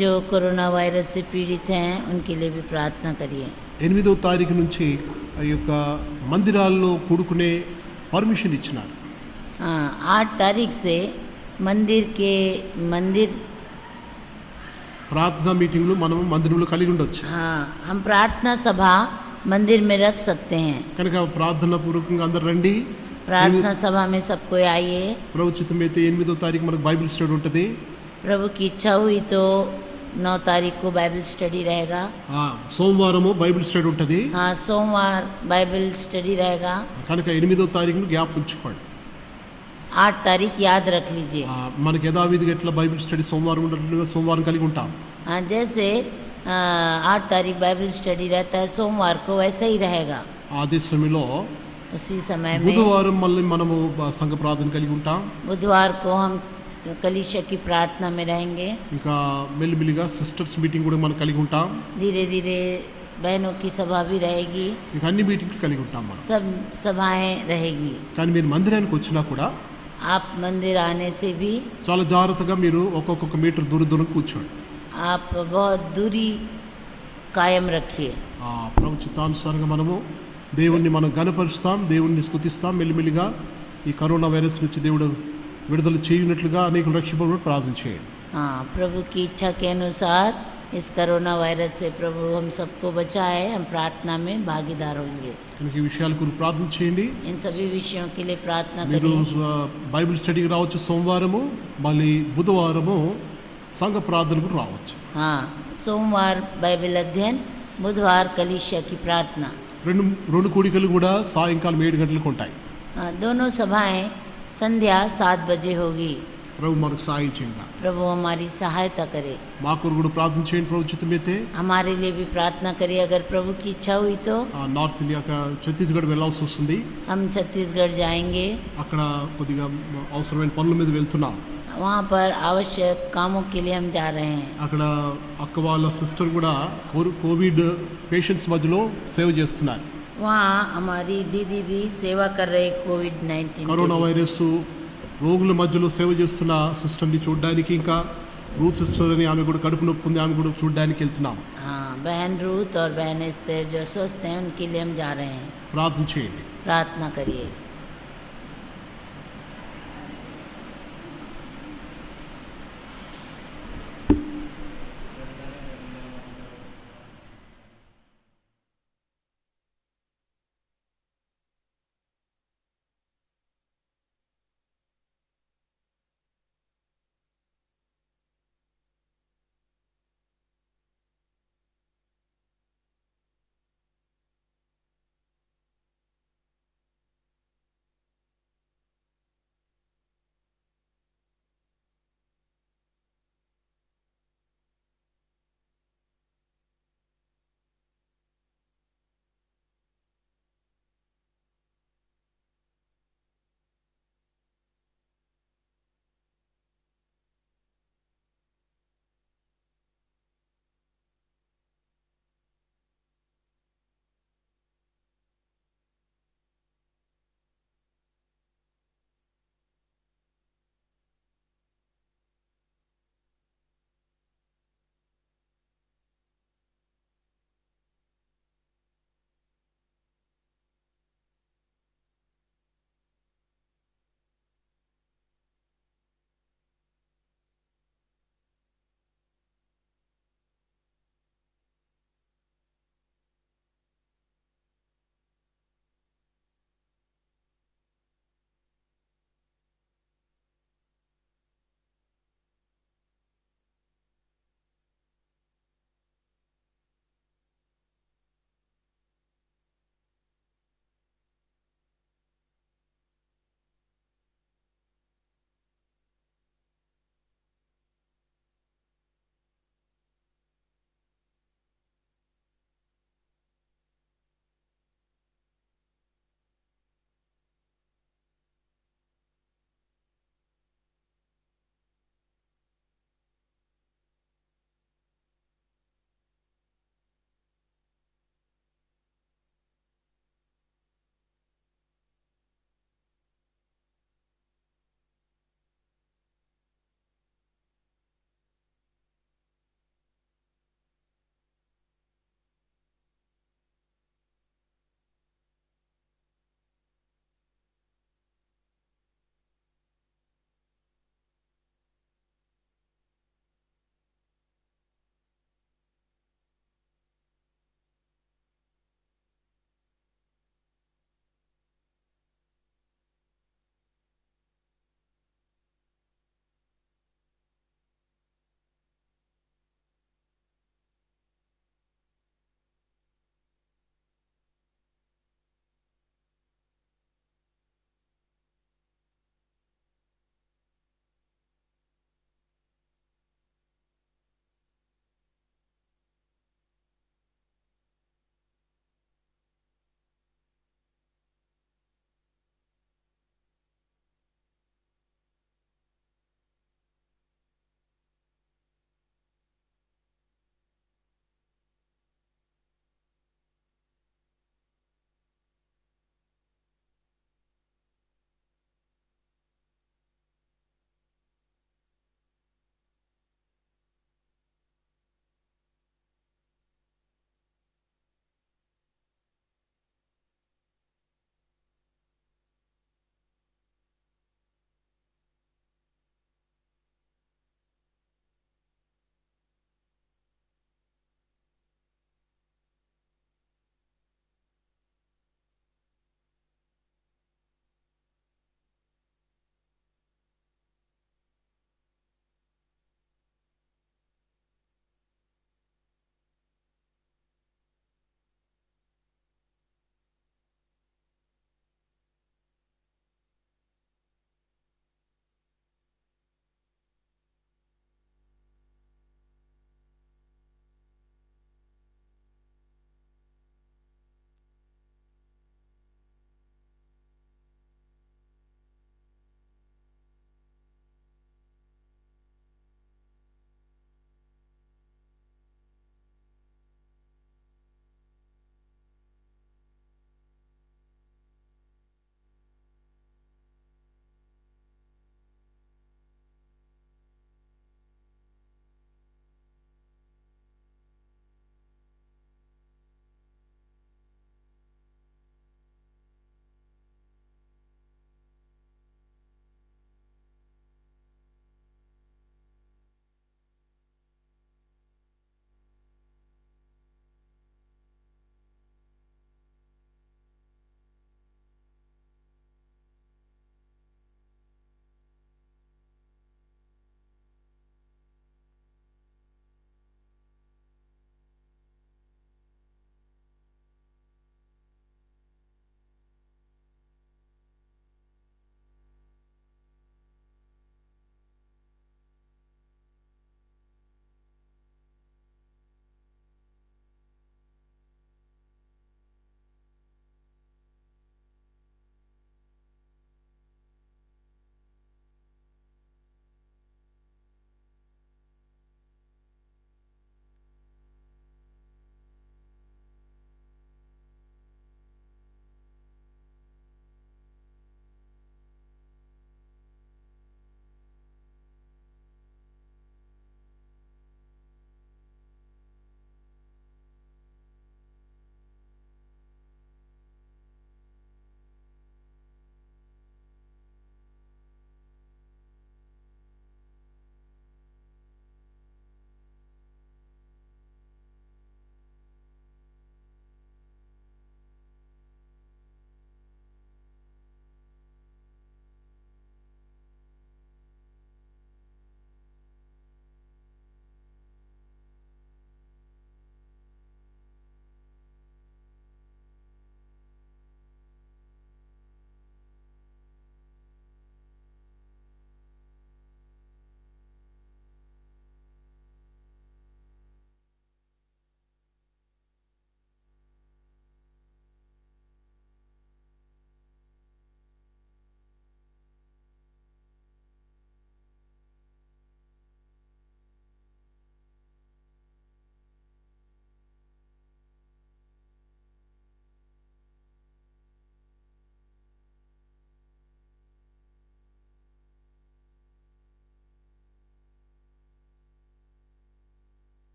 जो कोरोना वायरस से पीड़ित हैं उनके लिए भी प्रार्थना करिए। 8వ తారీఖు నుంచి ఈ యొక్క మందిరాల్లో కూడుకునే పర్మిషన్ ఇచ్చినారు. 8 तारीख से मंदिर ప్రార్థనా మీటింగ్లు మనం మందిరంలో కలిగి ఉండొచ్చు. हाँ, हम प्रार्थना सभा मंदिर में रख सकते हैं। కనుక ప్రార్థనా పూర్వకంగా అందరు రండి. प्रार्थना सभा में सब कोई आइए। ప్రభుత్వం అయితే 8వ తారీఖు మనకు బైబిల్ స్టడీ ఉంటుంది. प्रभु की इच्छा हुई तो 9 तारीख को बाइबल स्टडी रहेगा। సోమవారము బైబిల్ స్టడీ ఉంటుంది. हाँ, सोमवार बाइबल स्टडी रहेगा। కనుక 8వ తారీఖును జ్ఞాపకం ఉంచుకోండి. 8 तारीख याद रख लीजिए। మనకి యథావిధిగా ఎట్లా బైబిల్ స్టడీ సోమవారం ఉన్నట్లుగా సోమవారం కలిగి ఉంటాం. हाँ, जैसे 8 तारीख बाइबल स्टडी रहता है सोमवार को, वैसे ही रहेगा। అదే సమయంలో उसी समय में బుధవారం మళ్ళీ మనము సంఘ ప్రార్థన కలిగి ఉంటాం. बुधवार को हम कलीसिया की प्रार्थना में रहेंगे। ఇంకా మెల్లిమెల్లిగా సిస్టర్స్ మీటింగ్ కూడా మనం కలిగి ఉంటాం. धीरे धीरे बहनों की सभा भी रहेगी। ఇక అన్ని మీటింగ్లు కలిగి ఉంటాం మనం. सब सभाएं रहेगी। కానీ మీరు మందిరానికి వచ్చినా కూడా आप मंदिर आने से भी చాలా జాగ్రత్తగా మీరు ఒక్కొక్క మీటర్ దూరం కూర్చోండి. आप बहुत दूरी कायम रखिए। ప్రభు చిత్తానుసారంగా మనము దేవుణ్ణి మనం గణపరుస్తాం, దేవుణ్ణి స్తుతిస్తాం. మెల్లిమెల్లిగా ఈ కరోనా వైరస్ నుంచి దేవుడు విడుదల చేయనట్లుగా అనేకులు రక్షింపబడి ప్రార్థన చేయండి. हाँ, प्रभु की इच्छा के अनुसार इस करोना वायरस से प्रभु हम सबको बचाए। हम प्रार्थना में भागीदार होंगे। కనుక ఈ విషయాల గురించి ప్రార్థన చేయండి. इन सभी विषयों के लिए प्रार्थना మీరు करिए। బైబిల్ స్టడీకి రావచ్చు సోమవారము, మళ్ళీ బుధవారము సంఘ ప్రార్థనకు రావచ్చు. हाँ, सोमवार बाइबल अध्ययन, बुधवार कलीसिया की प्रार्थना। రెండు కూడికలు కూడా సాయంకాలం 7 గంటలకు ఉంటాయి. हाँ, दोनों सभाएं संध्या 7 बजे होगी। ప్రభు మనకు సాయం చేయండి. प्रभु हमारी सहायता करे। మా కొరకు కూడా ప్రార్థన చేయండి. ప్రభు చిత్తమైతే हमारे लिए भी प्रार्थना करिए। अगर प्रभु की इच्छा हुई तो నార్త్ ఇండియా ఛత్తీస్గఢ్ వెళ్ళాల్సి వస్తుంది. हम छत्तीसगढ़ जाएंगे। అక్కడ కొద్దిగా అవసరమైన పనుల మీద వెళ్తున్నాం. वहाँ पर आवश्यक कामों के लिए हम जा रहे हैं। అక్కడ అక్క వాళ్ళ సిస్టర్ కూడా కోవిడ్ పేషెంట్స్ మధ్యలో సేవ చేస్తున్నారు. वहाँ हमारी दीदी भी सेवा कर रहे कोविड-19 కరోనా వైరస్ రోగుల మధ్యలో సేవ చేస్తున్న సిస్టర్ని చూడడానికి, ఇంకా రూత్ సిస్టర్ అని ఆమె కూడా కడుపు నొప్పి ఉంది, ఆమె కూడా చూడడానికి వెళ్తున్నాం. हाँ, बहन रूथ और बहन एस्तेर जो स्वस्थ हैं उनके लिए हम जा रहे हैं। ప్రార్థన చేయండి. प्रार्थना करिए।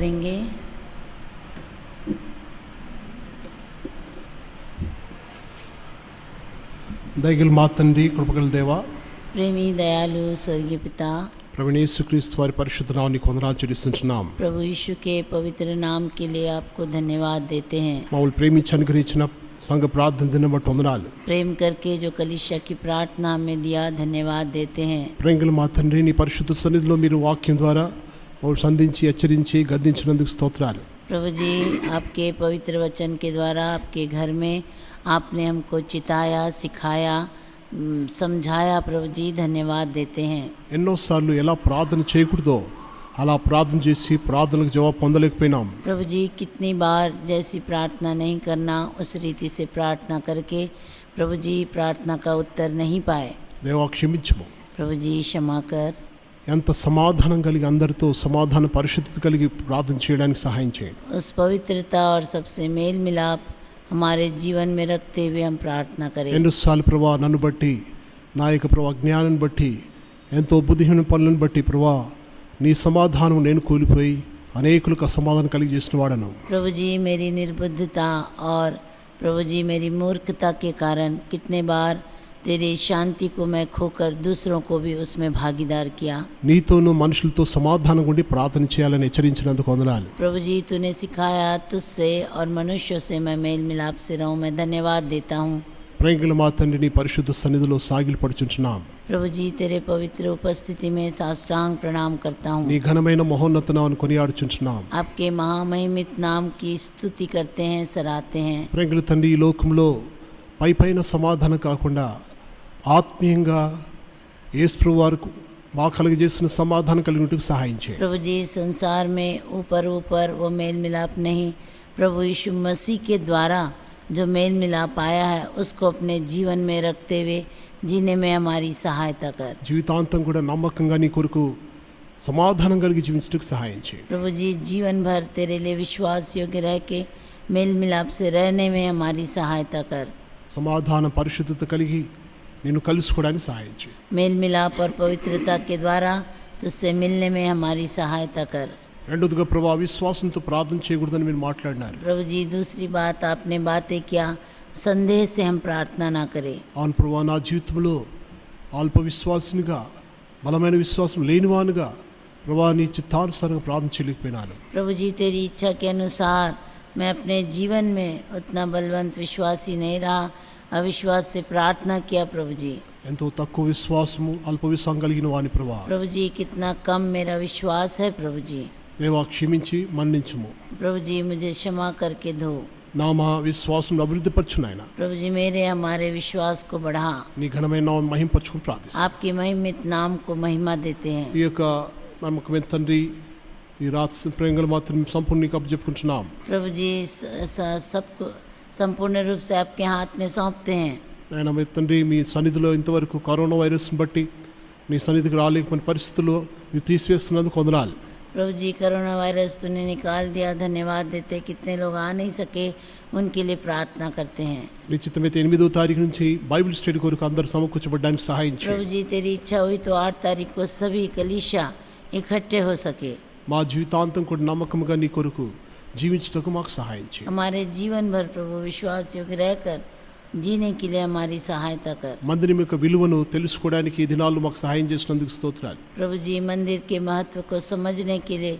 करेंगे। దయగల మా తండ్రి, కృపగల దేవా, प्रेमी दयालु स्वर्गीय पिता, ప్రభువైన యేసుక్రీస్తు వారి పరిశుద్ధ నామానికి వందనాలు చెల్లిస్తున్నాం. प्रभु यीशु के पवित्र नाम के लिए आपको धन्यवाद देते हैं। మమ్మల్ని ప్రేమించి అనుగ్రహించిన సంఘ ప్రార్థన దినం బట్టి వందనాలు. प्रेम करके जो कलीसिया की प्रार्थना हमें दिया, धन्यवाद देते हैं। ప్రేంగల మా తండ్రి, నీ పరిశుద్ధ సన్నిధిలో మీరు వాక్యం ద్వారా మమ్మల్ని సంధించి హెచ్చరించి గద్దించినందుకు స్తోత్రాలు. प्रभु जी, आपके पवित्र वचन के द्वारा आपके घर में आपने हमको चिताया, सिखाया, समझाया। प्रभु जी, धन्यवाद देते हैं। ఎన్నోసార్లు ఎలా ప్రార్థన చేయకూడదో అలా ప్రార్థన చేసి ప్రార్థనలకు జవాబు పొందలేకపోయినాం. प्रभु जी, कितनी बार जैसी प्रार्थना नहीं करना, उस रीति से प्रार्थना करके प्रभु जी प्रार्थना का उत्तर नहीं पाए। దేవా క్షమించము. प्रभु जी क्षमा कर। ఎంత సమాధానం కలిగి అందరితో సమాధాన పరిశుద్ధత కలిగి ప్రార్థన చేయడానికి సహాయం చేయండి. उस पवित्रता और सबसे मेल मिलाप हमारे जीवन में रखते हुए हम प्रार्थना करें। ఎన్నోసార్లు ప్రభా నన్ను బట్టి, నా యొక్క ప్రభా జ్ఞానం బట్టి, ఎంతో బుద్ధిహీన పనులను బట్టి ప్రభా నీ సమాధానం నేను కూలిపోయి అనేకులకు అసమాధానం కలిగి చేసిన వాడను. प्रभु जी, मेरी निर्बुद्धता और प्रभु जी मेरी मूर्खता के कारण कितने बार तेरी शांति को मैं खोकर दूसरों को भी उसमें भागीदार किया। నీతోనూ మనుషులతో సమాధానం ఉండి ప్రార్థన చేయాలని హెచ్చరించినందుకు వందనాలు. प्रभु जी, तूने सिखाया तुझसे और मनुष्यों से मैं मेल मिलाप से रहूं, मैं धन्यवाद देता हूं। ప్రేంగల మా తండ్రి, నీ పరిశుద్ధ సన్నిధిలో సాగిలపడుచుంటున్నాం. प्रभु जी, तेरे पवित्र उपस्थिति में साष्टांग प्रणाम करता हूँ। నీ ఘనమైన మహోన్నత నామమును కొనియాడుచుంటున్నాం. आपके महामहिमित नाम की स्तुति करते हैं, सराहते हैं। ప్రేంగల తండ్రి, ఈ లోకంలో పైపైన సమాధానం కాకుండా ఆత్మీయంగా యేసు వారికి మా కలుగజేసిన సమాధానం కలిగినట్టుకు సహాయం చేయండి. प्रभु जी, संसार में ऊपर ऊपर वो मेल मिलाप नहीं, प्रभु यीशु मसीह के द्वारा जो मेल मिलाप आया है उसको अपने जीवन में रखते हुए जीने में हमारी सहायता कर। జీవితాంతం కూడా నమ్మకంగా నీ కొరకు సమాధానం కలిగి జీవించడానికి సహాయం చేయండి. प्रभु जी, जीवन भर तेरे लिए विश्वास योग्य रह के मेल मिलाप से रहने में हमारी सहायता कर। సమాధానం పరిశుద్ధత కలిగి నేను కలుసుకోవడానికి సహాయం చేయండి. मेल मिलाप और पवित्रता के द्वारा तुझसे मिलने में हमारी सहायता कर। రెండోదిగా ప్రభా, విశ్వాసంతో ప్రార్థన చేయకూడదని మీరు మాట్లాడినారు. प्रभु जी, दूसरी बात आपने बातें किया, संदेह से हम प्रार्थना ना करें। అవును ప్రభా, నా జీవితంలో అల్ప విశ్వాసినిగా, బలమైన విశ్వాసం లేనివానుగా ప్రభా నీ చిత్తానుసారంగా ప్రార్థన చేయలేకపోయినాను. प्रभु जी, तेरी इच्छा के अनुसार मैं अपने जीवन में उतना बलवंत विश्वासी नहीं रहा, अविश्वास से प्रार्थना किया। प्रभु जी, ఎంతో తక్కువ విశ్వాసము, అల్ప విశ్వాసం కలిగిన వాని ప్రభా, प्रभु जी कितना कम मेरा विश्वास है। प्रभु जी, దేవా క్షమించి మన్నించుము. प्रभु जी मुझे क्षमा करके दो। నా మా విశ్వాసం అభివృద్ధిపరచు నాయన. प्रभु जी, मेरे हमारे विश्वास को बढ़ा। నీ ఘనమైన నామం మహింపరచుకుని ప్రార్థిస్తాను. आपकी महिमित नाम को महिमा देते हैं। ఈ యొక్క నమ్మకమైన తండ్రి, ఈ రాత్రి ప్రేంగలు మాత్రం సంపూర్ణ నీకు అప్పచెప్పుకుంటున్నాం. प्रभु जी, सबको संपूर्ण रूप से आपके हाथ में सौंपते हैं। నాయన మీ తండ్రి, మీ సన్నిధిలో ఇంతవరకు కరోనా వైరస్ని బట్టి నీ సన్నిధికి రాలేకపోయిన పరిస్థితుల్లో మీరు తీసివేస్తున్నందుకు వందనాలు. प्रभु जी, कोरोना वायरस तूने निकाल दिया, धन्यवाद देते। कितने लोग आ नहीं सके, उनके लिए प्रार्थना करते हैं। నిశ్చితమైతే 8వ తారీఖు నుంచి బైబిల్ స్టడీ కొరకు అందరూ సమకూర్చబడ్డానికి సహాయం प्रभु చేయండి. जी, तेरी इच्छा हुई तो 8 तारीख को सभी कलीसिया इकट्ठे हो सके। మా జీవితాంతం కూడా నమ్మకంగా నీ కొరకు జీవించటకు మాకు సహాయం చేయండి. हमारे जीवन भर प्रभु विश्वास योग्य रहकर जीने के लिए हमारी सहायता कर। మందిరం యొక్క విలువను తెలుసుకోవడానికి ఈ దినాల్లో మాకు సహాయం చేసినందుకు స్తోత్రాలు. प्रभु जी, मंदिर के महत्व को समझने के लिए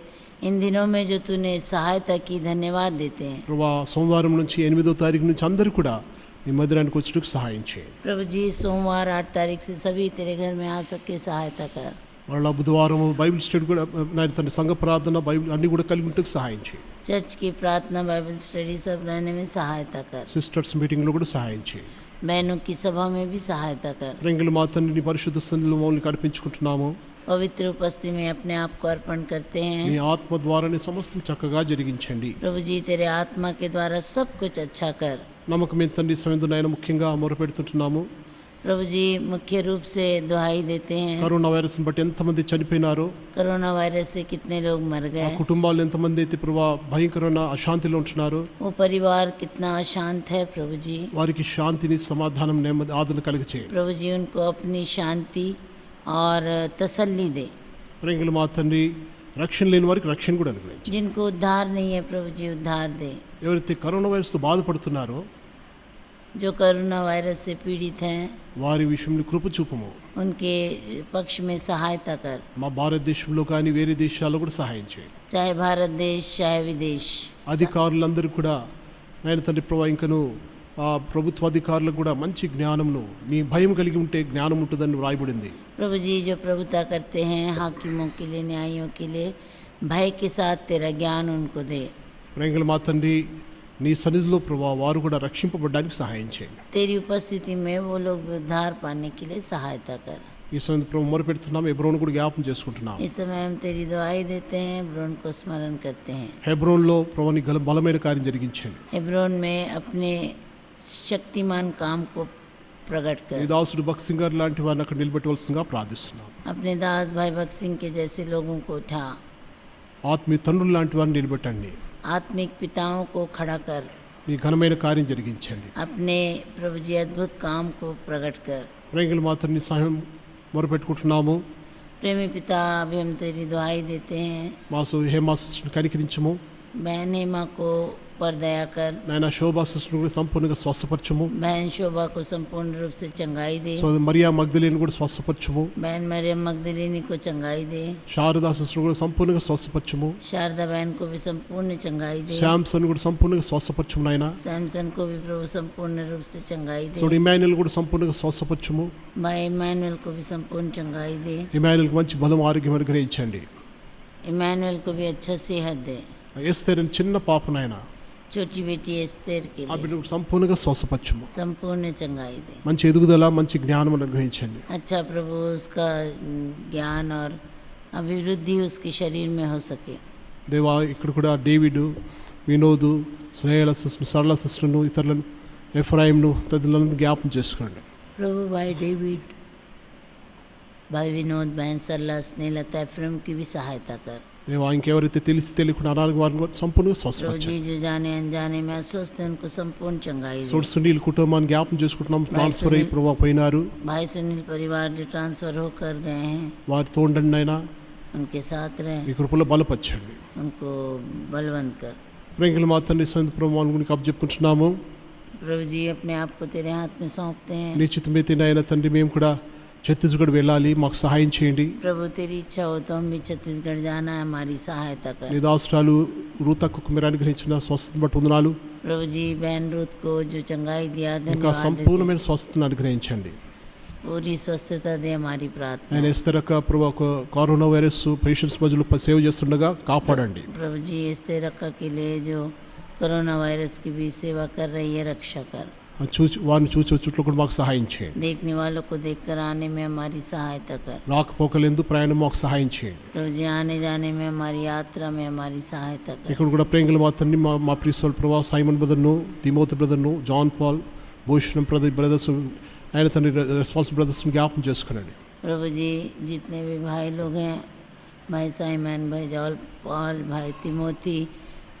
इन दिनों में जो तूने सहायता की, धन्यवाद देते हैं। ప్రభా, సోమవారం నుంచి 8వ తారీఖు నుంచి అందరూ కూడా నీ మందిరానికి వచ్చేందుకు సహాయం చేయండి. प्रभु जी, सोमवार 8 तारीख से सभी तेरे घर में आ सके, सहायता कर। మరలా బుధవారం బైబిల్ స్టడీ కూడా, నాయన తండ్రి సంఘ ప్రార్థన, బైబిల్ అన్నీ కూడా కలిగి ఉంటే సహాయం చేయండి. चर्च की प्रार्थना, बाइबल स्टडी सब रहने में सहायता कर। సిస్టర్స్ మీటింగ్లో కూడా సహాయం చేయండి. बहनों की सभा में भी सहायता कर। ప్రేంగలు మా తండ్రి, నీ పరిశుద్ధ సన్నిధిలో మమ్మల్ని అర్పించుకుంటున్నాము. पवित्र उपस्थिति में अपने आप को अर्पण करते నీ हैं। ఆత్మ ద్వారానే సమస్తం చక్కగా జరిగించండి. प्रभु जी, तेरे आत्मा के द्वारा सब कुछ अच्छा कर। నమ్మకమైన తండ్రి, సమయంలో నాయన ముఖ్యంగా మొరపెడుతుంటున్నాము. प्रभु जी, मुख्य रूप से दुहाई देते हैं। కరోనా వైరస్ని బట్టి ఎంతమంది చనిపోయినారో, कोरोना वायरस से कितने लोग मर ఆ गए, కుటుంబాలు ఎంతమంది అయితే ప్రభా భయంకరమైన అశాంతిలో ఉంటున్నారో वो परिवार कितना अशांत है। प्रभु जी, వారికి శాంతిని, సమాధానం, నెమ్మది, ఆదరణ కలిగి చేయండి. प्रभु जी उनको अपनी शांति और तसल्ली दे। ప్రేంగలు మా తండ్రి, రక్షణ లేని వారికి రక్షణ కూడా అనుగ్రహించండి. जिनको उद्धार नहीं है प्रभु जी उद्धार दे। ఎవరైతే కరోనా వైరస్తో బాధపడుతున్నారో जो कोरोना वायरस से पीड़ित हैं వారి విషయంలో కృప చూపము. उनके पक्ष में सहायता कर, మా భారతదేశంలో కానీ వేరే దేశాల్లో కూడా సహాయం చేయండి. चाहे भारत देश चाहे विदेश। అధికారులందరూ కూడా నాయన తండ్రి ప్రభా ఇంకను ఆ ప్రభుత్వ అధికారులకు కూడా మంచి జ్ఞానమును మీ భయం కలిగి ఉంటే జ్ఞానం ఉంటుందని వ్రాయబడింది. प्रभु जी जो प्रभुता करते हैं हाकिमों के लिए न्यायियों के लिए भय के साथ तेरा ज्ञान उनको दे। ప్రేంగల మా తండ్రి నీ సన్నిధిలో ప్రభా వారు కూడా రక్షింపబడడానికి సహాయం చేయండి. तेरी उपस्थिति में वो लोग उद्धार पाने के लिए सहायता कर। ఈ సన్నిధి ప్రభు మొరపెడుతున్నాం. హెబ్రోన్ కూడా జ్ఞాపం చేసుకుంటున్నాం. इस समय हम तेरी दुआई देते हैं, हेब्रोन को स्मरण करते हैं। హెబ్రోన్లో ప్రభు నీ బలమైన కార్యం జరిగించండి. हेब्रोन में अपने शक्तिमान काम को प्रकट నీ कर। దాసుడు భక్త్ సింగ్ గారు లాంటి వారిని అక్కడ నిలబెట్టవలసిందిగా ప్రార్థిస్తున్నాం. अपने दास भाई भक्त सिंह के जैसे लोगों को उठा, ఆత్మీయ తండ్రులు లాంటి వారిని నిలబెట్టండి. आत्मिक पिताओं को खड़ा कर, నీ ఘనమైన కార్యం జరిగించండి. अपने प्रभु जी अद्भुत काम को प्रकट कर। ప్రేంగల మాత్రం నీ సహాయం మొరపెట్టుకుంటున్నాము. प्रेमी पिता अभी हम तेरी दुआई देते हैं, మా హేమా సిస్టర్ని కనికరించము. बहन हेमा को पर दया कर, నాయన శోభా సిస్టర్ని కూడా సంపూర్ణంగా స్వస్థపరచము. बहन शोभा को संपूर्ण रूप से चंगाई दे, సో మరియా మగ్దలేని కూడా స్వస్థపరచము. बहन मरियम मगदलिनी को चंगाई दे, శారదా సిస్టర్ కూడా సంపూర్ణంగా స్వస్థపరచము. शारदा बहन को भी संपूर्ण चंगाई दे, శాంసన్ కూడా సంపూర్ణంగా స్వస్థపరచము నాయన. सैमसन को भी प्रभु संपूर्ण रूप से चंगाई సో दे, ఇమాన్యుల్ కూడా సంపూర్ణంగా స్వస్థపరచము. भाई इमैनुअल को भी संपूर्ण चंगाई दे, ఇమాన్యుల్కి మంచి బలం ఆరోగ్యం అనుగ్రహించండి. इमैनुअल को भी अच्छा सेहत दे, ఎస్తేర్ అని చిన్న పాప నాయన छोटी बेटी एस्तेर के ఆ लिए బిడ్డకు సంపూర్ణంగా స్వస్థపరచము. संपूर्ण चंगाई दे। మంచి ఎదుగుదల మంచి జ్ఞానం అనుగ్రహించండి. अच्छा प्रभु उसका ज्ञान और अभिवृद्धि उसके शरीर में हो सके। దేవా ఇక్కడ కూడా డేవిడ్, వినోద్, స్నేహల సిస్టర్, సరళ సిస్టర్ను, ఇతరులను, ఎఫ్రాయిమ్ను తదితరులను జ్ఞాపం చేసుకోండి. प्रभु भाई डेविड, भाई विनोद, बहन सरला, स्नेहलता, एफ्रेम की भी सहायता कर। దేవా ఇంకెవరైతే తెలిసి తెలియకుండా అనారోగ్య వారిని కూడా సంపూర్ణంగా प्रभु స్వస్థపరచండి. जी जो जाने अनजाने में अस्वस्थ है उनको संपूर्ण चंगाई दे। సోడ్ సునీల్ కుటుంబాన్ని జ్ఞాపం చేసుకుంటున్నాం. ట్రాన్స్ఫర్ అయ్యి ప్రభావ పోయినారు. भाई सुनील परिवार जो ट्रांसफर होकर गए हैं వారి తోండండి అయినా उनके साथ रहे, మీ కృపలో బలపరచండి. उनको बलवंत कर। ప్రేంగుల మా తండ్రి సంత ప్రభావం గురించి అప్పచెప్పుకుంటున్నాము. प्रभु जी अपने आप को तेरे हाथ में सौंपते हैं। నిశ్చితమైతే నాయన తండ్రి మేము కూడా ఛత్తీస్గఢ్ వెళ్ళాలి, మాకు సహాయం చేయండి. प्रभु तेरी इच्छा हो तो हम भी छत्तीसगढ़ जाना है, हमारी सहायता कर। నీ దాసురాలు రూతకు మీరు అనుగ్రహించిన స్వస్థతను బట్టి వందనాలు. प्रभु जी बहन रूथ को जो चंगाई दिया ఇంకా धन्यवाद देते సంపూర్ణమైన స్వస్థతను అనుగ్రహించండి. हैं। पूरी स्वस्थता दे हमारी प्रार्थना। ఆయన ఎస్తరక ప్రభు కరోనా వైరస్ పేషెంట్స్ మధ్యలో సేవ చేస్తుండగా కాపాడండి. प्रभु जी इस रखा के लिए जो कोरोना वायरस की भी सेवा कर रही है रक्षा कर। వారిని చూసే చుట్టూ కూడా మాకు సహాయం చేయండి. देखने वालों को देख कर आने में हमारी सहायता कर। రాకపోకలందు ప్రయాణం మాకు సహాయం చేయండి. प्रभु जी आने जाने में हमारी यात्रा में हमारी सहायता कर। ఇక్కడ కూడా ప్రేంగుల మాత్రాన్ని మా ప్రిన్సిపల్ ప్రభా సైమన్ బ్రదర్ను, తిమోతి బ్రదర్ను, జాన్ పాల్, భూషణం బ్రదర్స్ ఆయన తండ్రి రెస్పాన్సిబుల్ బ్రదర్స్ని జ్ఞాపం చేసుకునండి. प्रभु जी जितने भी भाई लोग हैं, भाई साइमन, भाई जॉल पॉल, भाई तिमोथी,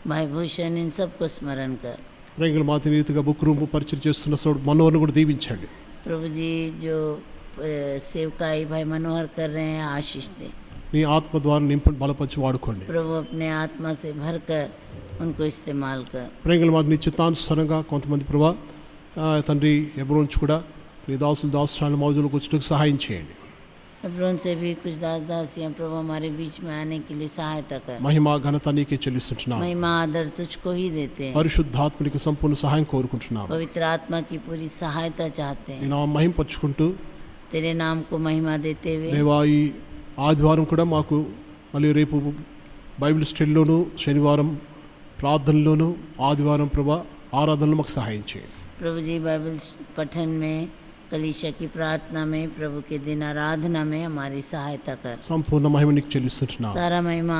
भाई भूषण, इन सबको स्मरण कर। ప్రేంగుల మాత రీతిగా బుక్ రూమ్ పరిచయం చేస్తున్న సోడు మనోహర్ని కూడా దీవించండి. प्रभु जी जो सेवकाई भाई मनोहर कर रहे हैं आशीष दे। నీ ఆత్మ ద్వారా నింపండి, బలపరిచి వాడుకోండి. प्रभु अपने आत्मा से भर कर उनको इस्तेमाल कर। ప్రేంగుల మాత నీ చిత్తానుసారంగా కొంతమంది ప్రభా తండ్రి ఎబ్రోన్స్ కూడా నీ దాసురాలు మౌజులకు వచ్చేందుకు సహాయం చేయండి. हेब्रोन से भी कुछ दास दासियां प्रभु हमारे बीच में आने के लिए सहायता कर। మహిమ ఘనత నీకే చెల్లిస్తున్నాం. महिमा आदर तुझको ही देते हैं। పరిశుద్ధాత్మనికి సంపూర్ణ సహాయం కోరుకుంటున్నాం. पवित्र आत्मा की पूरी सहायता चाहते నీ हैं। నామం మహింపరచుకుంటూ तेरे नाम को महिमा देते हुए దేవా ఈ ఆదివారం కూడా మాకు మళ్ళీ రేపు బైబిల్ స్టడీలోను, శనివారం ప్రార్థనలోను, ఆదివారం ప్రభా ఆరాధనలో మాకు సహాయం చేయండి. प्रभु जी बाइबल पठन में, कलीसिया की प्रार्थना में, प्रभु के दिन आराधना में हमारी सहायता कर। సంపూర్ణ మహిమ నీకు చెల్లిస్తున్నాం. सारा महिमा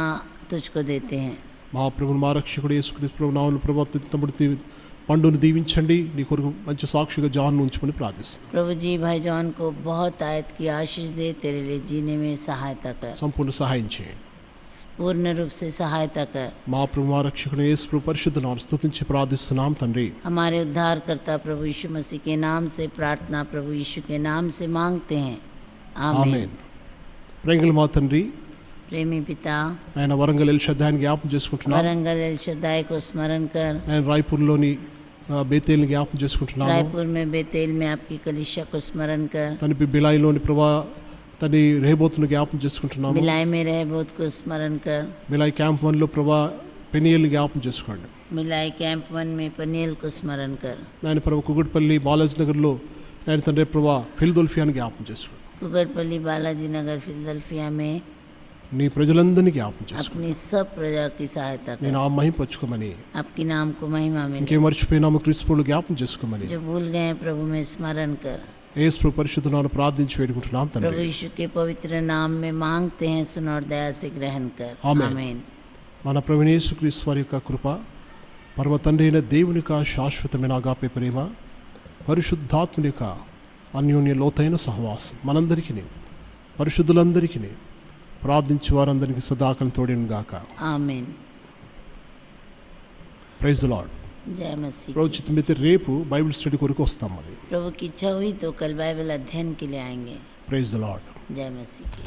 तुझको देते हैं। మా ప్రభుని మా రక్షకుడు యేసుక్రీస్తు ప్రభు నామములో ప్రభా తమ్ముడి పండును దీవించండి. నీ కొరకు మంచి సాక్షిగా జాన్ ఉంచమని ప్రార్థిస్తున్నాం. प्रभु जी भाई जॉन को बहुत आयत की आशीष दे, तेरे लिए जीने में सहायता कर। సంపూర్ణ సహాయం చేయండి. पूर्ण रूप से सहायता कर। మా ప్రభు మా రక్షకుడు యేసు ప్రభు పరిశుద్ధ నామమున స్తుతించి ప్రార్థిస్తున్నాం తండ్రి. हमारे उद्धारकर्ता प्रभु यीशु मसीह के नाम से प्रार्थना प्रभु यीशु के नाम से मांगते हैं, आमीन। ఆమేన్. ప్రేంగుల మా తండ్రి प्रेमी पिता, ఆయన వరంగల్ ఎల్ షద్దాయిని జ్ఞాపం చేసుకుంటున్నాం. वरंगल एल शदाई को स्मरण कर, ఆయన రాయ్పూర్లోని బేతేల్ని జ్ఞాపం చేసుకుంటున్నాము. रायपुर में बेतेल में आपकी कलिशा को स्मरण कर, తనిపి బిలాయిలోని ప్రభా తని రేబోతును జ్ఞాపం చేసుకుంటున్నాము. मिलाई में रह बोध को स्मरण कर, బిలాయి క్యాంప్ 1లో ప్రభా పెనియల్ని జ్ఞాపం చేసుకోండి. मिलाई कैंप 1 में पनियल को स्मरण कर, ఆయన ప్రభా కుగుట్పల్లి బాలాజీ నగర్లో ఆయన తండ్రి ప్రభా ఫిల్దెల్ఫియాని జ్ఞాపం చేసుకోండి. कुगड़पल्ली बालाजी नगर फिलदल्फिया में నీ ప్రజలందరినీ జ్ఞాపం చేసుకోండి. अपनी सब प्रजा की सहायता कर, నేను ఆ మహింపచ్చుకోమని, आपकी नाम को महिमा मिले, ఇంకేం మర్చిపోయినాము క్రీస్తువులు జ్ఞాపం చేసుకోమని जो भूल गए हैं प्रभु में स्मरण कर, యేసు ప్రభు పరిశుద్ధ నామమున ప్రార్థించి వేడుకుంటున్నాం प्रभु తండ్రి. यीशु के पवित्र नाम में मांगते हैं, सुन और दया से ग्रहण कर, आमीन। आमीन। మన ప్రభువైన యేసుక్రీస్తు వారి యొక్క కృప, పరమ తండ్రి అయిన దేవుని యొక్క శాశ్వతమైన అగాపే ప్రేమ, పరిశుద్ధాత్ముని యొక్క అన్యోన్య లోతైన సహవాసం మనందరికీ పరిశుద్ధులందరికీ ప్రార్థించే వారందరికీ సదాకాలం తోడేను గాక. आमीन। Praise the lord. जय मसीह। ప్రభు చిత్తమైతే రేపు బైబిల్ స్టడీ కొరకు వస్తాం మరి. प्रभु की इच्छा हुई तो कल बाइबल अध्ययन के लिए आएंगे। Praise the lord. जय मसीह की।